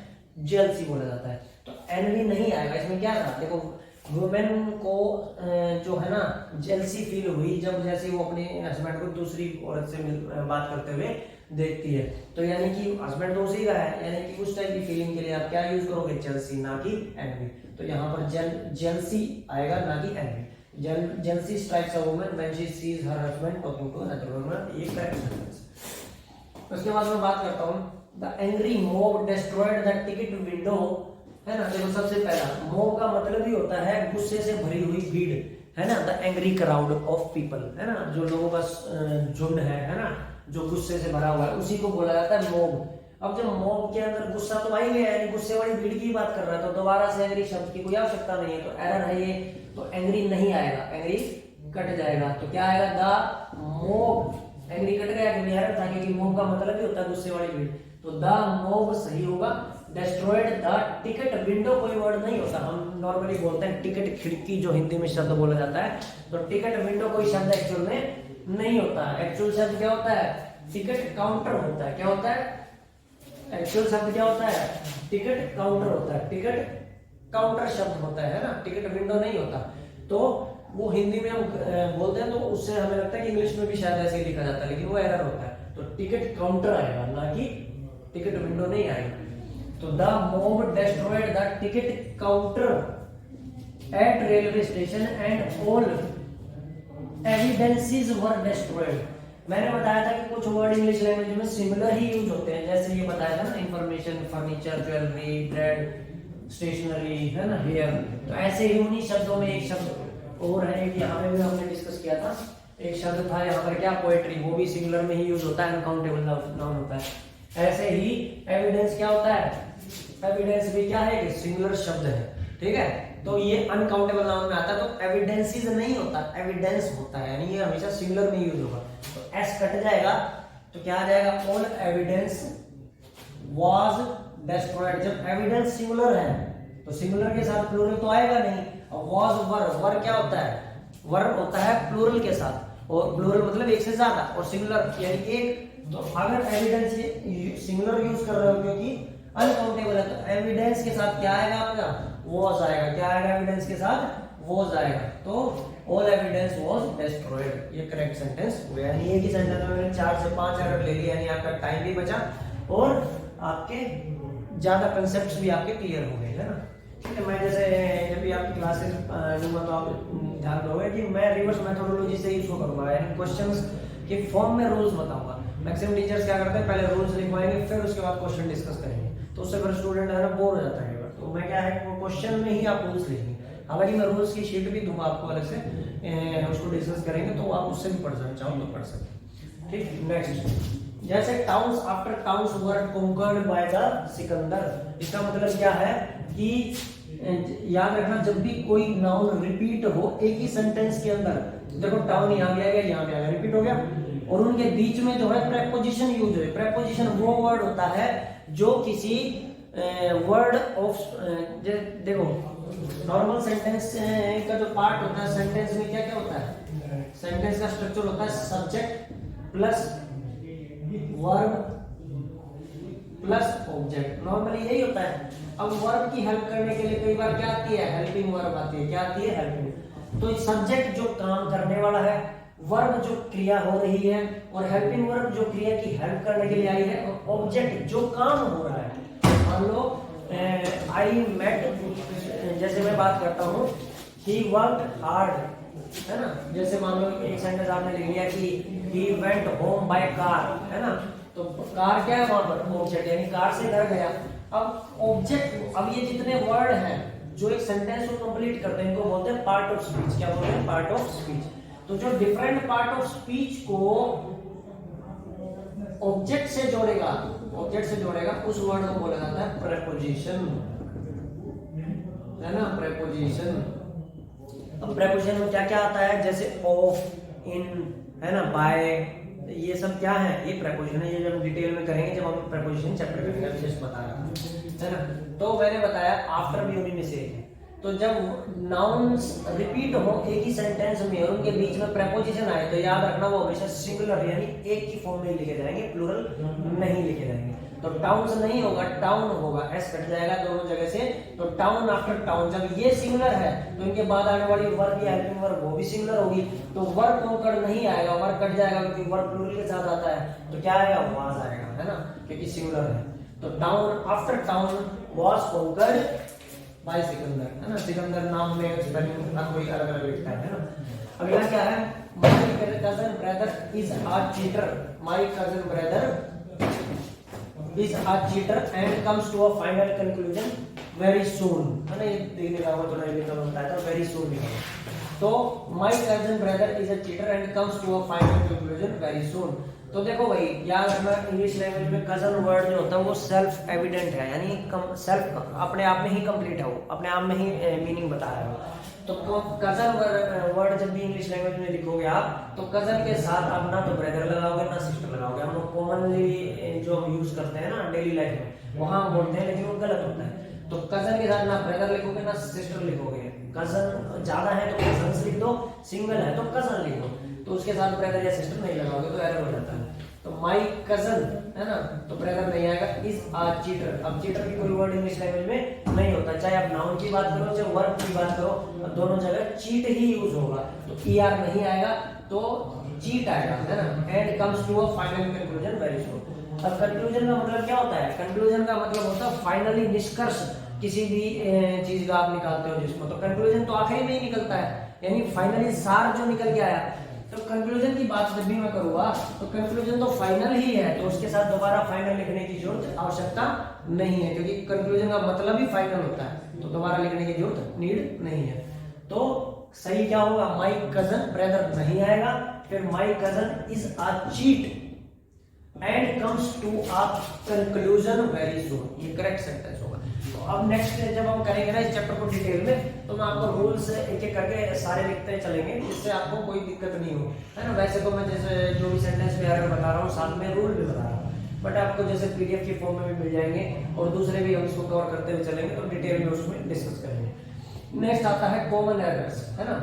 जेलसी बोला जाता है। तो एनवी नहीं आएगा इसमें। क्या था, देखो वुमेन को जो है ना जेलसी फील हुई जब जैसे वो अपने हस्बैंड को दूसरी औरत से बात करते हुए देखती है, तो यानी कि हस्बैंड तो उसी का है, यानी कि उस टाइप की फीलिंग के लिए आप क्या यूज करोगे, जेलसी, ना कि एनवी। तो यहाँ पर जेलसी आएगा, ना कि envy. Jealousy strikes a woman when she sees her husband talking to another woman, ये करेक्ट सेंटेंस। उसके बाद मैं बात करता हूँ, the angry mob destroyed the ticket window, है ना। देखो सबसे पहला मॉब का मतलब ही होता है गुस्से से भरी हुई भीड़, है ना। The angry crowd of people, है ना, जो लोगों का झुंड है ना, जो गुस्से से भरा हुआ है, उसी को बोला जाता है मॉब। अब जब मॉब के अंदर गुस्सा तो आ ही गया, यानी गुस्से वाली भीड़ की बात कर रहा है, तो दोबारा से एंग्री शब्द की कोई आवश्यकता नहीं है, तो एरर है ये, तो एंग्री नहीं आएगा, एंग्री कट जाएगा। तो क्या आएगा, द मॉब, एंग्री कट गया क्योंकि एरर था, क्योंकि मॉब का मतलब ही होता है गुस्से वाली भीड़, तो द मॉब सही होगा। डिस्ट्रॉयड द टिकट विंडो कोई वर्ड नहीं होता, हम नॉर्मली बोलते हैं टिकट खिड़की, जो हिंदी में शब्द बोला जाता है, तो टिकट विंडो कोई शब्द एक्चुअल में नहीं होता। एक्चुअल शब्द क्या होता है, टिकट काउंटर होता है। क्या होता है, एक्चुअल शब्द क्या होता है, टिकट काउंटर होता है, टिकट काउंटर शब्द होता है ना, टिकट विंडो नहीं होता। तो वो हिंदी में हम बोलते हैं, तो उससे हमें लगता है कि इंग्लिश में भी शायद ऐसे ही लिखा जाता है, लेकिन वो एरर होता है। तो टिकट काउंटर आएगा, ना कि टिकट विंडो नहीं आएगा। तो the mob destroyed the ticket counter at railway station and all evidences were destroyed. मैंने बताया था कि कुछ वर्ड इंग्लिश लैंग्वेज में सिमिलर ही यूज होते हैं, जैसे ये बताया था ना, information, furniture, jewellery, bread, stationery, है ना, हेयर। तो ऐसे ही उन्हीं शब्दों में एक शब्द और है, एक यहाँ पे भी हमने डिस्कस किया था, एक शब्द था यहाँ पर क्या, पोएट्री, वो भी सिंगुलर में ही यूज होता है, अनकाउंटेबल नाउन होता है। ऐसे ही एविडेंस क्या होता है, एविडेंस भी क्या है, सिंगुलर शब्द है, ठीक है। तो ये अनकाउंटेबल नाउन में आता है, तो एविडेंसेस नहीं होता, एविडेंस होता है, यानी ये हमेशा सिंगुलर में यूज होगा। तो एस कट जाएगा, तो क्या आ जाएगा, ऑल एविडेंस वाज डिस्ट्रॉयड। जब एविडेंस सिंगुलर है तो सिंगुलर के साथ प्लूरल तो आएगा नहीं, और वाज वर क्या होता है, वर्ब होता है प्लूरल के साथ, और प्लूरल मतलब एक से ज्यादा, और सिंगुलर यानी एक। तो अगर एविडेंस सिंगुलर यूज कर रहे हो क्योंकि अनकाउंटेबल है, तो एविडेंस के साथ क्या आएगा आपका, वॉज आएगा। क्या आएगा एविडेंस के साथ, वॉज आएगा। तो ऑल एविडेंस वॉज डिस्ट्रॉयड, ये करेक्ट सेंटेंस हुआ। यानी एक ही सेंटेंस में मैंने 4 से 5 एरर ले लिए, यानी आपका टाइम भी बचा और आपके ज्यादा कंसेप्ट्स भी आपके क्लियर हो गए, है ना। ठीक है, मैं जैसे जब भी आपकी क्लासेस लूंगा तो आप ध्यान दोगे कि मैं रिवर्स मेथोडोलॉजी से ही इसको करूंगा, यानी क्वेश्चंस के फॉर्म में रूल्स बताऊंगा। मैक्सिमम टीचर्स क्या करते हैं, पहले रूल्स लिखवाएंगे, फिर उसके बाद क्वेश्चन डिस्कस करेंगे, तो उससे फिर स्टूडेंट है ना बोर हो जाता है। तो मैं क्या है, वो क्वेश्चन में ही आप रूल्स लिखेंगे, हालांकि मैं रूल्स की शीट भी दूंगा आपको अलग से, उसको डिस्कस करेंगे, तो आप उससे भी पढ़ सकते, चाहो तो पढ़ सकते। ठीक, नेक्स्ट, जैसे towns after towns were conquered by the Sikandar. इसका मतलब क्या है कि याद रखना, जब भी कोई नाउन रिपीट हो एक ही सेंटेंस के अंदर, देखो टाउन यहाँ भी आ गया, यहाँ भी आ गया, रिपीट हो गया, और उनके बीच में जो है प्रेपोजिशन यूज हो। प्रेपोजिशन वो वर्ड होता है जो किसी वर्ड ऑफ, देखो नॉर्मल सेंटेंस का जो पार्ट होता है, सेंटेंस में क्या क्या होता है, सेंटेंस का स्ट्रक्चर होता है subject plus verb plus object, normally यही होता है। अब वर्ब की हेल्प करने के लिए कई बार क्या आती है, हेल्पिंग वर्ब आती है। क्या आती है, हेल्पिंग। तो सब्जेक्ट जो काम करने वाला है, वर्ब जो क्रिया हो रही है, और हेल्पिंग वर्ब जो क्रिया की हेल्प करने के लिए आई है, और ऑब्जेक्ट जो काम हो रहा है। मान लो आई मेट, जैसे मैं बात करता हूँ ही वर्कड हार्ड, है ना। जैसे मान लो एक सेंटेंस आपने लिख लिया कि he went home by car, है ना। तो कार क्या है वहां पर, ऑब्जेक्ट, यानी कार से घर गया। अब ऑब्जेक्ट, अब ये जितने वर्ड हैं जो एक सेंटेंस को कंप्लीट करते हैं इनको बोलते हैं पार्ट ऑफ स्पीच। क्या बोलते हैं, पार्ट ऑफ स्पीच। तो जो डिफरेंट पार्ट ऑफ स्पीच को ऑब्जेक्ट से जोड़ेगा, उस वर्ड को बोला जाता है प्रेपोजिशन, है ना, प्रेपोजिशन। अब प्रेपोजिशन में क्या क्या आता है, जैसे ऑफ, इन, है ना, बाय, ये सब क्या है, ये प्रेपोजिशन है। ये जब डिटेल में करेंगे, जब हम प्रेपोजिशन चैप्टर करेंगे, विशेष बता रहा हूं, है ना। तो मैंने बताया आफ्टर भी उन्हीं में से एक है। तो जब नाउन्स रिपीट हो एक ही सेंटेंस में और उनके बीच में प्रेपोजिशन आए, तो याद रखना वो हमेशा सिंगुलर यानी एक की फॉर्म में लिखे जाएंगे, प्लूरल नहीं लिखे जाएंगे। तो टाउन्स नहीं होगा, टाउन होगा, एस कट जाएगा दोनों जगह से। तो टाउन आफ्टर टाउन, जब ये सिंगुलर है तो इनके बाद आने वाली वर्ब या हेल्पिंग वर्ब वो भी सिंगुलर होगी। तो वर्ब कॉन्कर्ड नहीं आएगा, वर्ब कट जाएगा क्योंकि वर्ब प्लूरल के साथ आता है। तो क्या आएगा, वाज आएगा, है ना, क्योंकि सिंगुलर है। तो town after town was conquered by Sikandar, है ना। सिकंदर नाम में स्पेलिंग हर कोई अलग अलग लिखता है ना। अगला क्या है, my cousin brother is a cheater, my cousin brother is a cheater and comes to a final conclusion very soon, है ना। ये देखने का थोड़ा लिखा होता है, तो very soon लिखा। तो my cousin brother is a cheater and comes to a final conclusion very soon। तो देखो भाई, याद रखना इंग्लिश लैंग्वेज में कजन वर्ड जो होता है वो सेल्फ एविडेंट है, यानी सेल्फ अपने आप में ही कंप्लीट है, वो अपने आप में ही मीनिंग बता रहा है। तो कजन वर्ड जब भी इंग्लिश लैंग्वेज में लिखोगे आप, तो कजन के साथ आप ना तो ब्रदर लगाओगे ना सिस्टर लगाओगे। हम लोग कॉमनली जो हम यूज करते हैं ना डेली लाइफ में, वहां हम बोलते हैं, लेकिन वो गलत होता है। तो कजन के साथ ना ब्रदर लिखोगे ना सिस्टर लिखोगे। कजन ज्यादा है तो कजन लिख दो, सिंगल है तो कजन लिख दो। तो उसके साथ ब्रदर या सिस्टर नहीं लगाओगे तो एरर हो जाता है। तो माय कजन, है ना, तो ब्रदर नहीं आएगा। इज अ चीटर, अब चीटर की कोई वर्ड इंग्लिश लैंग्वेज में नहीं होता, चाहे आप नाउन की बात करो चाहे वर्ब की बात करो, दोनों जगह चीट ही यूज होगा। तो ईआर नहीं आएगा, तो चीट आएगा, है ना। And comes to a final conclusion very soon. अब कंक्लूजन का मतलब क्या होता है, कंक्लूजन का मतलब होता है फाइनली, निष्कर्ष किसी भी चीज का आप निकालते हो जिसमें। तो कंक्लूजन तो आखिरी में ही निकलता है, यानी फाइनली सार जो निकल के आया। तो कंक्लूजन की बात जब भी मैं करूंगा तो कंक्लूजन तो फाइनल ही है, तो उसके साथ दोबारा फाइनल लिखने की जरूरत आवश्यकता नहीं है, क्योंकि कंक्लूजन का मतलब ही फाइनल होता है। तो दोबारा लिखने की जरूरत नीड नहीं है। तो सही क्या होगा, माय कजन ब्रदर नहीं आएगा, फिर my cousin is a cheat and comes to a conclusion very soon, ये करेक्ट सेंटेंस होगा। तो अब नेक्स्ट जब हम करेंगे ना इस चैप्टर को डिटेल में, तो मैं आपको रूल्स एक एक करके सारे लिखते चलेंगे, जिससे आपको कोई दिक्कत नहीं हो, है ना। वैसे तो मैं जैसे जो भी सेंटेंस में बता रहा हूँ साथ में रूल भी बता रहा हूँ, बट आपको जैसे पीडीएफ की फॉर्म में भी मिल जाएंगे और दूसरे भी हम इसको कवर करते हुए चलेंगे, तो डिटेल में उसमें डिस्कस करेंगे। नेक्स्ट आता है कॉमन एरर्स, है ना,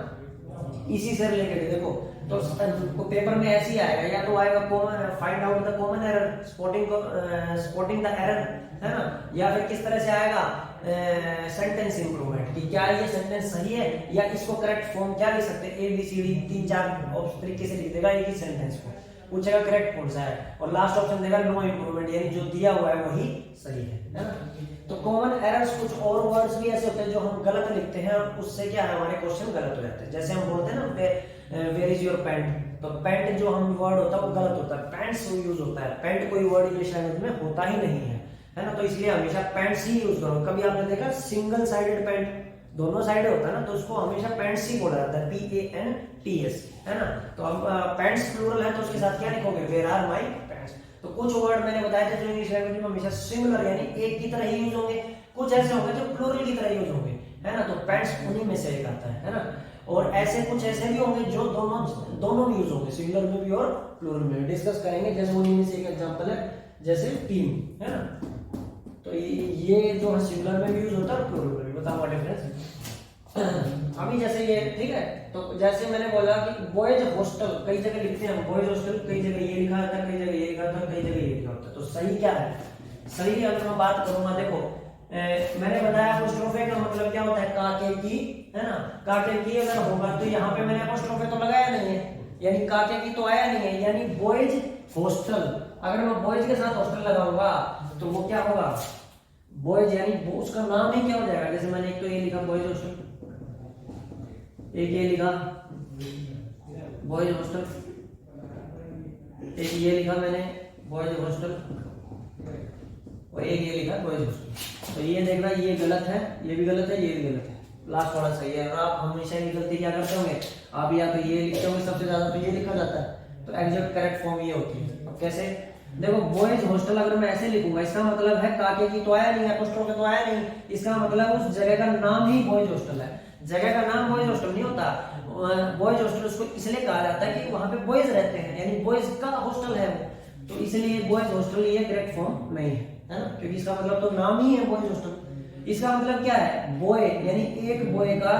इसी से रिलेटेड। देखो तो पेपर में ऐसे ही आएगा, या तो आएगा common, find out the common error, spotting the error, है ना, या फिर किस तरह से आएगा सेंटेंस इंप्रूवमेंट, कि क्या ये सेंटेंस सही है या इसको करेक्ट फॉर्म क्या लिख सकते हैं, ए बी सी डी 3-4 तरीके से लिख देगा एक ही सेंटेंस को, पूछेगा करेक्ट कौन सा है, और लास्ट ऑप्शन देगा नो इंप्रूवमेंट, यानी जो दिया हुआ है वही सही है ना। तो कॉमन एरर्स, कुछ और वर्ड्स भी ऐसे होते हैं जो हम गलत लिखते हैं, उससे क्या है हमारे क्वेश्चन गलत हो जाते हैं। जैसे हम बोलते हैं ना वेयर इज योर पैंट, तो पैंट जो हम वर्ड होता है वो गलत होता है, पैंट्स यूज होता है। पैंट कोई वर्ड इंग्लिश लैंग्वेज में होता ही नहीं है ना, तो इसलिए हमेशा पैंट्स ही यूज करो। कभी आपने देखा सिंगल साइडेड पैंट, दोनों साइड होता है ना, तो उसको हमेशा पैंट्स ही बोला जाता है, PANTS, है ना। तो अब पैंट्स प्लूरल है तो उसके साथ क्या लिखोगे, वेयर आर माय पैंट्स। तो कुछ वर्ड मैंने बताया था जो इंग्लिश लैंग्वेज में हमेशा सिंगुलर यानी एक की तरह ही यूज होंगे, कुछ ऐसे होंगे जो प्लूरल की तरह यूज होंगे, है ना। तो पैंट्स उन्हीं में से एक आता है ना। और ऐसे कुछ ऐसे भी होंगे जो दोनों में यूज होंगे, सिंगुलर में भी और प्लूरल में भी। डिस्कस करेंगे, जैसे उन्हीं में से एक एग्जांपल है जैसे टीम, है ना। तो ये जो है सिंगुलर में भी यूज होता है, प्लूरल में भी। बताओ डिफरेंस अभी जैसे ये, ठीक है। तो जैसे मैंने बोला कि बॉयज हॉस्टल, कई जगह लिखते हैं बॉयज हॉस्टल, कई जगह ये लिखा होता है, कई जगह ये लिखा होता है, कई जगह ये लिखा होता है। तो सही क्या है, सही अगर मैं बात करूंगा, देखो मैंने बताया अपोस्ट्रोफे का मतलब क्या होता है, काके की, है ना। काके की अगर होगा तो यहाँ पे मैंने अपोस्ट्रोफे तो लगाया नहीं है, यानी काके की तो आया नहीं है, यानी बॉयज हॉस्टल। अगर मैं बॉयज के साथ हॉस्टल लगाऊंगा तो वो क्या होगा, बॉयज, यानी उसका नाम ही क्या हो जाएगा। जैसे मैंने एक तो ये लिखा बॉयज हॉस्टल, एक ये लिखा बॉयज हॉस्टल, एक ये लिखा मैंने बॉयज हॉस्टल, और एक ये लिखा बॉयज हॉस्टल। तो ये देखना ये गलत है, ये भी गलत है, ये भी गलत है, लास्ट वाला सही है। और आप हमेशा ये गलती क्या करते होंगे, आप या तो ये लिखते होंगे सबसे ज्यादा, तो ये लिखा जाता है, तो एग्जैक्ट करेक्ट फॉर्म ये होती है। अब कैसे, देखो बॉयज हॉस्टल अगर मैं ऐसे लिखूंगा, इसका मतलब है काके की तो आया नहीं, एपोस्ट्रोफी तो आया नहीं, इसका मतलब उस जगह का नाम ही बॉयज हॉस्टल है। जगह का नाम बॉयज हॉस्टल नहीं होता, बॉयज हॉस्टल उसको इसलिए कहा जाता है कि वहां पे बॉयज रहते हैं, यानी बॉयज का हॉस्टल है वो, तो इसलिए बॉयज हॉस्टल ये करेक्ट फॉर्म नहीं है ना, क्योंकि इसका मतलब तो नाम ही है बॉयज हॉस्टल। इसका मतलब क्या है, बॉय यानी एक बॉय का,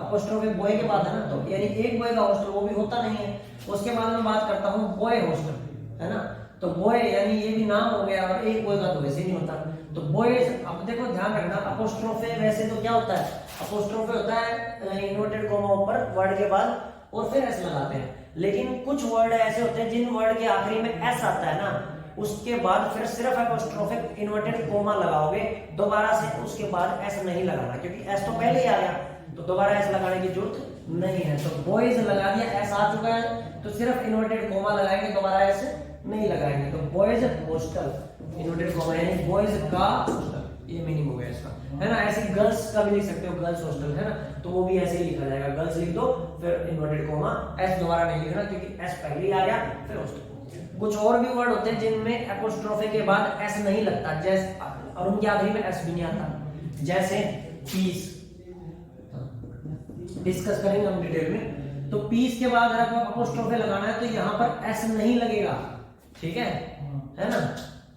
अपोस्ट्रोफी बॉय के बाद है ना, तो यानी एक बॉय का हॉस्टल वो भी होता नहीं है। उसके बाद में बात करता हूँ बॉय हॉस्टल, है ना, तो बॉय यानी ये भी नाम हो गया, और एक बॉय का तो वैसे नहीं होता। तो बॉयज, अब देखो ध्यान रखना, अपोस्ट्रोफे वैसे तो क्या होता है, अपोस्ट्रोफे होता है इन्वर्टेड कोमा ऊपर वर्ड के बाद और फिर एस लगाते हैं, लेकिन कुछ वर्ड ऐसे होते हैं जिन वर्ड के आखिरी में एस आता है ना, उसके बाद फिर सिर्फ अपोस्ट्रोफिक इन्वर्टेड कोमा लगाओगे, दोबारा से उसके बाद एस नहीं लगाना, क्योंकि एस तो पहले ही आ गया, तो दोबारा एस लगाने की जरूरत नहीं है। तो बॉयज लगा दिया, एस आ चुका है, तो सिर्फ इन्वर्टेड कोमा लगाएंगे, दोबारा एस नहीं लगाएंगे। तो बॉयज हॉस्टल इन्वर्टेड कोमा यानी बॉयज का हॉस्टल, ये मीनिंग हो गया इसका, है ना। ऐसे गर्ल्स का भी लिख सकते हो, गर्ल्स हॉस्टल, है ना, तो वो भी ऐसे ही लिखा जाएगा, गर्ल्स लिख दो फिर इन्वर्टेड कोमा, एस दोबारा नहीं लिखना क्योंकि एस पहले ही आ गया, फिर हॉस्टल। कुछ और भी वर्ड होते हैं जिनमें एपोस्ट्रोफे के बाद एस नहीं लगता, जैसे, और उनके आखिरी में एस भी नहीं आता, जैसे पीस, डिस्कस करेंगे हम डिटेल में। तो पीस के बाद अगर आपको अपोस्ट्रोफे लगाना है तो यहाँ पर एस नहीं लगेगा, ठीक है ना।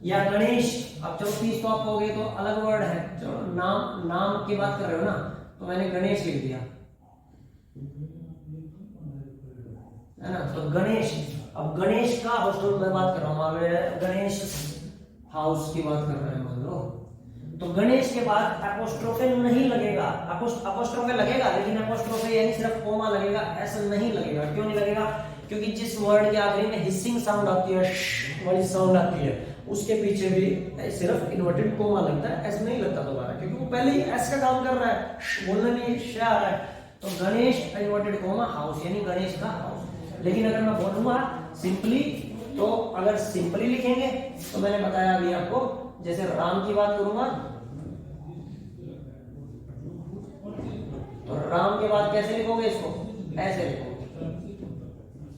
या गणेश, अब चलो पीस तो आप कहोगे तो अलग वर्ड है, चलो नाम की बात कर रहे हो ना, तो मैंने गणेश लिख दिया, है ना, तो गणेश। अब गणेश का हॉस्टल में बात कर रहा हूँ, गणेश हाउस की बात कर रहे हैं मान लो, तो गणेश के बाद अपोस्ट्रोफे नहीं लगेगा, अपोस्ट्रोफे लगेगा लेकिन अपोस्ट्रोफे यानी सिर्फ कोमा लगेगा, ऐसा नहीं लगेगा। क्यों नहीं लगेगा, क्योंकि जिस वर्ड के आखिरी में हिसिंग साउंड आती है, वाली साउंड आती है, उसके पीछे भी सिर्फ इन्वर्टेड कोमा लगता है, ऐसा नहीं लगता दोबारा, क्योंकि वो पहले ही एस का काम कर रहा है, बोलने नहीं श आ रहा है। तो गणेश इन्वर्टेड कोमा हाउस यानी गणेश का हाउस। लेकिन अगर मैं बोलूंगा सिंपली, तो अगर सिंपली लिखेंगे तो मैंने बताया अभी आपको, जैसे राम की बात करूंगा तो राम के बाद कैसे लिखोगे इसको, ऐसे लिखोगे,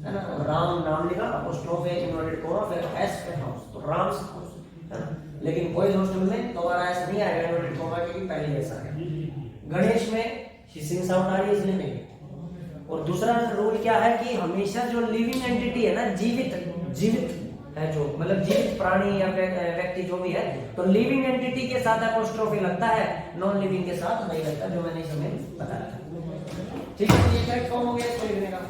है ना, राम नाम लिखा, अपोस्ट्रोफे इन्वर्टेड कोमा, फिर एस पे हाउस, तो राम्स हाउस, है ना। लेकिन बॉयज हॉस्टल में दोबारा ऐसा नहीं आएगा इन्वर्टेड कोमा, क्योंकि पहले ऐसा है। गणेश में हिसिंग साउंड आ रही है इसलिए नहीं। और दूसरा रूल क्या है कि हमेशा जो लिविंग एंटिटी है ना, जीवित है, जो मतलब जीवित प्राणी या व्यक्ति जो भी है, तो लिविंग एंटिटी के साथ अपोस्ट्रोफी लगता है, नॉन लिविंग के साथ नहीं लगता, जो मैंने समय बताया था। ठीक है, ये करेक्ट फॉर्म हो गया इसको लिखने का।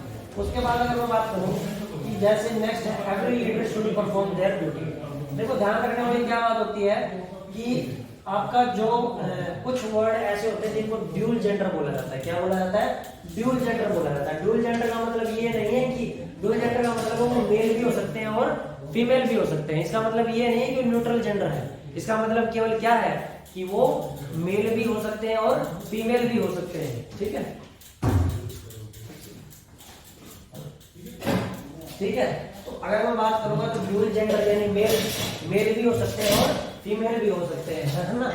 उसके बाद अगर मैं बात करूं कि जैसे नेक्स्ट है every leader should perform there duty. देखो ध्यान रखने वाली क्या बात होती है कि आपका जो कुछ वर्ड ऐसे होते हैं जिनको ड्यूल जेंडर बोला जाता है। क्या बोला जाता है, ड्यूल जेंडर बोला जाता है। ड्यूल जेंडर का मतलब ये नहीं है कि ड्यूल जेंडर का मतलब वो मेल भी हो सकते हैं और फीमेल भी हो सकते हैं। इसका मतलब ये नहीं है कि न्यूट्रल जेंडर है, इसका मतलब केवल क्या है कि वो मेल भी हो सकते हैं और फीमेल भी हो सकते हैं। ठीक है, ठीक है। तो अगर मैं बात करूंगा तो ड्यूल जेंडर यानी मेल भी हो सकते हैं और फीमेल भी हो सकते हैं, है ना।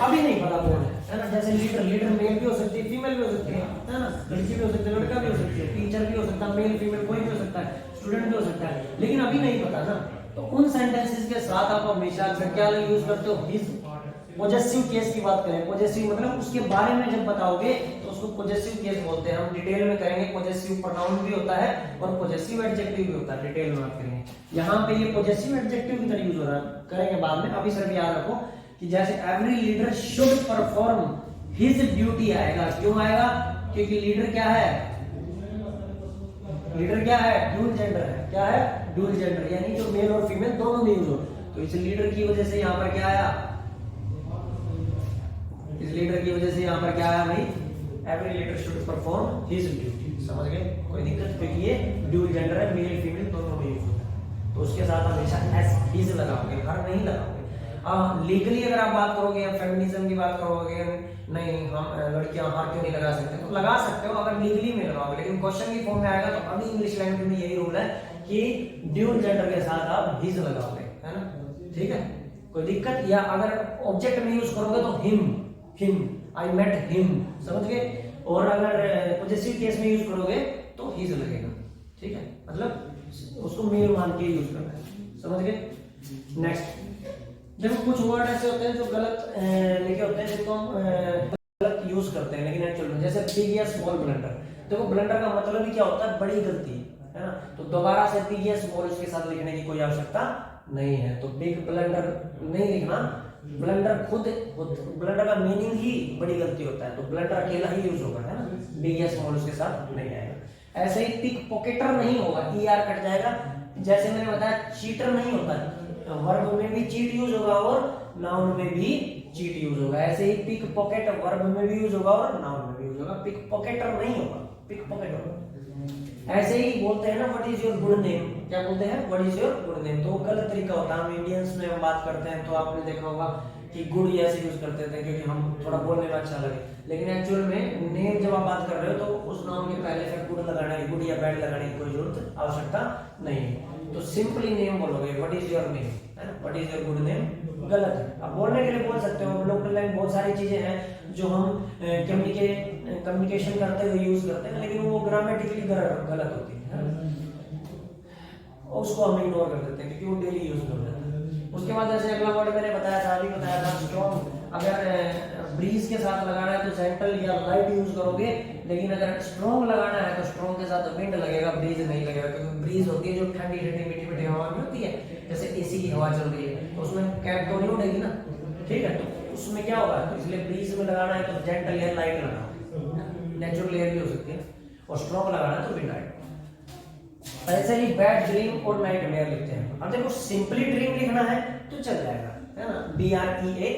अभी नहीं पता कौन है ना। जैसे लीडर मेल भी हो सकती है, फीमेल भी हो सकती है ना। लड़की भी हो सकती है, लड़का भी हो सकती है, टीचर भी हो सकता है, मेल फीमेल कोई भी हो सकता है, स्टूडेंट भी हो सकता है, लेकिन अभी नहीं पता ना। तो उन सेंटेंसेस के साथ आप हमेशा अक्सर क्या यूज करते हो, हिज। पॉजेसिव केस की बात करें, पॉजेसिव मतलब उसके बारे में जब बताओगे तो उसको पॉजेसिव केस बोलते हैं। हम डिटेल में करेंगे, पॉजेसिव प्रोनाउन भी होता है और पॉजेसिव एडजेक्टिव भी होता है, डिटेल में बात करेंगे। यहाँ पे ये पॉजेसिव एडजेक्टिव की तरह यूज हो रहा है, करेंगे बाद में। अभी सिर्फ याद रखो कि जैसे every leader should perform his duty आएगा। क्यों आएगा, क्योंकि लीडर क्या है, लीडर क्या है, ड्यूल जेंडर है। क्या है, ड्यूल जेंडर यानी जो मेल और फीमेल दोनों में यूज हो। तो इस लीडर की वजह से यहाँ पर क्या आया, इस लीडर की वजह से यहाँ पर क्या आया भाई, every leader should perform his duty. समझ गए, कोई दिक्कत, क्योंकि ये ड्यूल जेंडर है, मेल फीमेल दोनों में यूज होता है। तो उसके साथ हमेशा एस हिज लगाओगे, हर नहीं लगाओगे। लीगली अगर आप बात करोगे या फेमिनिज्म की बात करोगे, नहीं हम लड़कियां हार क्यों नहीं लगा सकते, तो लगा सकते हो अगर लीगली में लगाओगे, लेकिन क्वेश्चन की फॉर्म में आएगा तो अभी इंग्लिश लैंग्वेज में यही रूल है कि ड्यूल जेंडर के साथ आप हिज लगाओगे, है ना, ठीक है, कोई दिक्कत। या अगर ऑब्जेक्ट में यूज करोगे तो हिम, आई मेट हिम, समझ गए। और अगर पॉजेसिव केस में यूज करोगे तो हिज लगेगा, ठीक है, मतलब उसको मेल मान के यूज करना है, समझ गए। नेक्स्ट देखो कुछ वर्ड ऐसे होते हैं जो गलत लिखे होते हैं, जिनको हम गलत यूज करते हैं लेकिन एक्चुअल में, जैसे बिग या स्मॉल ब्लंडर। देखो ब्लंडर का मतलब ही क्या होता है, बड़ी गलती, है ना, तो दोबारा से बिग या स्मॉल उसके साथ लिखने की कोई आवश्यकता नहीं है, तो बिग ब्लंडर नहीं लिखना। ब्लंडर खुद ब्लंडर का मीनिंग ही बड़ी गलती होता है, तो ब्लंडर अकेला ही यूज होगा, है ना, बिग या स्मॉल उसके साथ नहीं आएगा। ऐसे ही पिक पॉकेटर नहीं होगा, ER कट जाएगा। जैसे मैंने बताया चीटर नहीं होता है, वर्ब में भी चीट यूज होगा और नाउन में भी चीट यूज होगा। ऐसे ही पिक पॉकेट वर्ब में भी यूज होगा और नाउन में भी यूज होगा, पिक पॉकेटर नहीं होगा, पिक पॉकेट होगा। ऐसे ही बोलते हैं ना what is your good name, क्या बोलते हैं what is your good name, तो गलत तरीका होता है। हम इंडियंस में हम बात करते हैं तो आपने देखा होगा कि गुड ऐसे यूज करते थे क्योंकि हम थोड़ा बोलने में अच्छा लगे, लेकिन एक्चुअल में नेम जब आप बात कर रहे हो तो उस नाउन के पहले फिर गुड लगाना है, गुड या बैड लगाने की कोई जरूरत आवश्यकता नहीं है, तो सिंपली नेम बोलोगे व्हाट इज योर नेम, है ना, what is your good name गलत है। अब बोलने के लिए बोल सकते हो, लोकल लैंग्वेज बहुत सारी चीजें हैं जो हम कम्युनिकेशन करते हुए यूज करते हैं, लेकिन वो ग्रामेटिकली गलत होती है, और उसको हम इग्नोर कर देते हैं क्योंकि वो डेली यूज कर देते हैं। उसके बाद जैसे अगला वर्ड मैंने बताया था, अभी बताया था स्ट्रॉन्ग। अगर ब्रीज के साथ लगाना है तो जेंटल या लाइट यूज करोगे, लेकिन अगर स्ट्रॉन्ग लगाना है तो स्ट्रॉन्ग के साथ विंड लगेगा, ब्रीज नहीं लगेगा, क्योंकि ब्रीज होती है जो ठंडी ठंडी मीठी मीठी हवा में होती है, जैसे एसी की हवा चल रही है तो उसमें कैप तो नहीं उड़ेगी ना, ठीक है, तो उसमें क्या होगा, तो इसलिए ब्रीज में लगाना है तो जेंटल या लाइट लगाना, नेचुरल एयर भी हो सकती है, और स्ट्रॉन्ग लगाना है तो विंड आएगा। ऐसे ही बैड ड्रीम और नाइटमेयर लिखते हैं। अब देखो सिंपली ड्रीम लिखना है तो चल जाएगा, है ना, BREAM,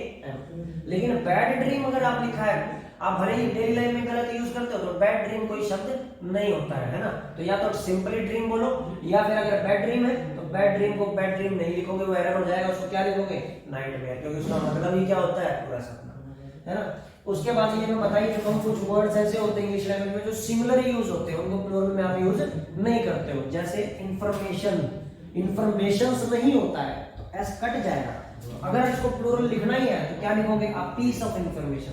लेकिन बैड ड्रीम अगर आप लिखा है, आप भले ही डेली लाइफ में गलत यूज करते हो तो बैड ड्रीम कोई शब्द नहीं होता है ना, तो या तो सिंपली ड्रीम बोलो, या फिर अगर बैड ड्रीम है तो बैड ड्रीम को बैड ड्रीम नहीं लिखोगे, वो एरर हो जाएगा, उसको क्या लिखोगे नाइटमेयर, क्योंकि उसका मतलब ही क्या होता है पूरा सपना, है ना। उसके बाद ये मैं बताइए जो कुछ वर्ड्स ऐसे होते हैं इंग्लिश लैंग्वेज में जो सिमिलर यूज होते हैं, उनको प्लूरल में आप यूज नहीं करते हो, जैसे इंफॉर्मेशन, इंफॉर्मेशंस नहीं होता है तो एस कट जाएगा। अगर इसको प्लूरल लिखना ही है तो क्या लिखोगे, a piece of information,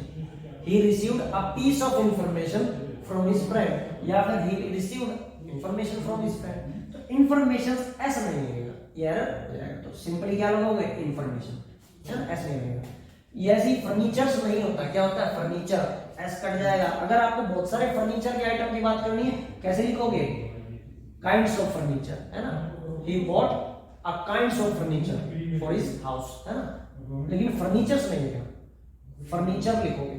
he received a piece of information from his friend, या फिर he received information from his friend, तो इंफॉर्मेशंस एस नहीं लगेगा, ये एरर हो जाएगा, तो सिंपली क्या लगाओगे इंफॉर्मेशन, है ना, एस नहीं लगेगा। ये ऐसी फर्नीचर्स नहीं होता, क्या होता है फर्नीचर, एस कट जाएगा। अगर आपको बहुत सारे फर्नीचर के आइटम की बात करनी है कैसे लिखोगे, काइंड्स ऑफ फर्नीचर, है ना, he bought a kinds of furniture for his house, है ना, लेकिन फर्नीचर्स नहीं लिखा, फर्नीचर लिखोगे।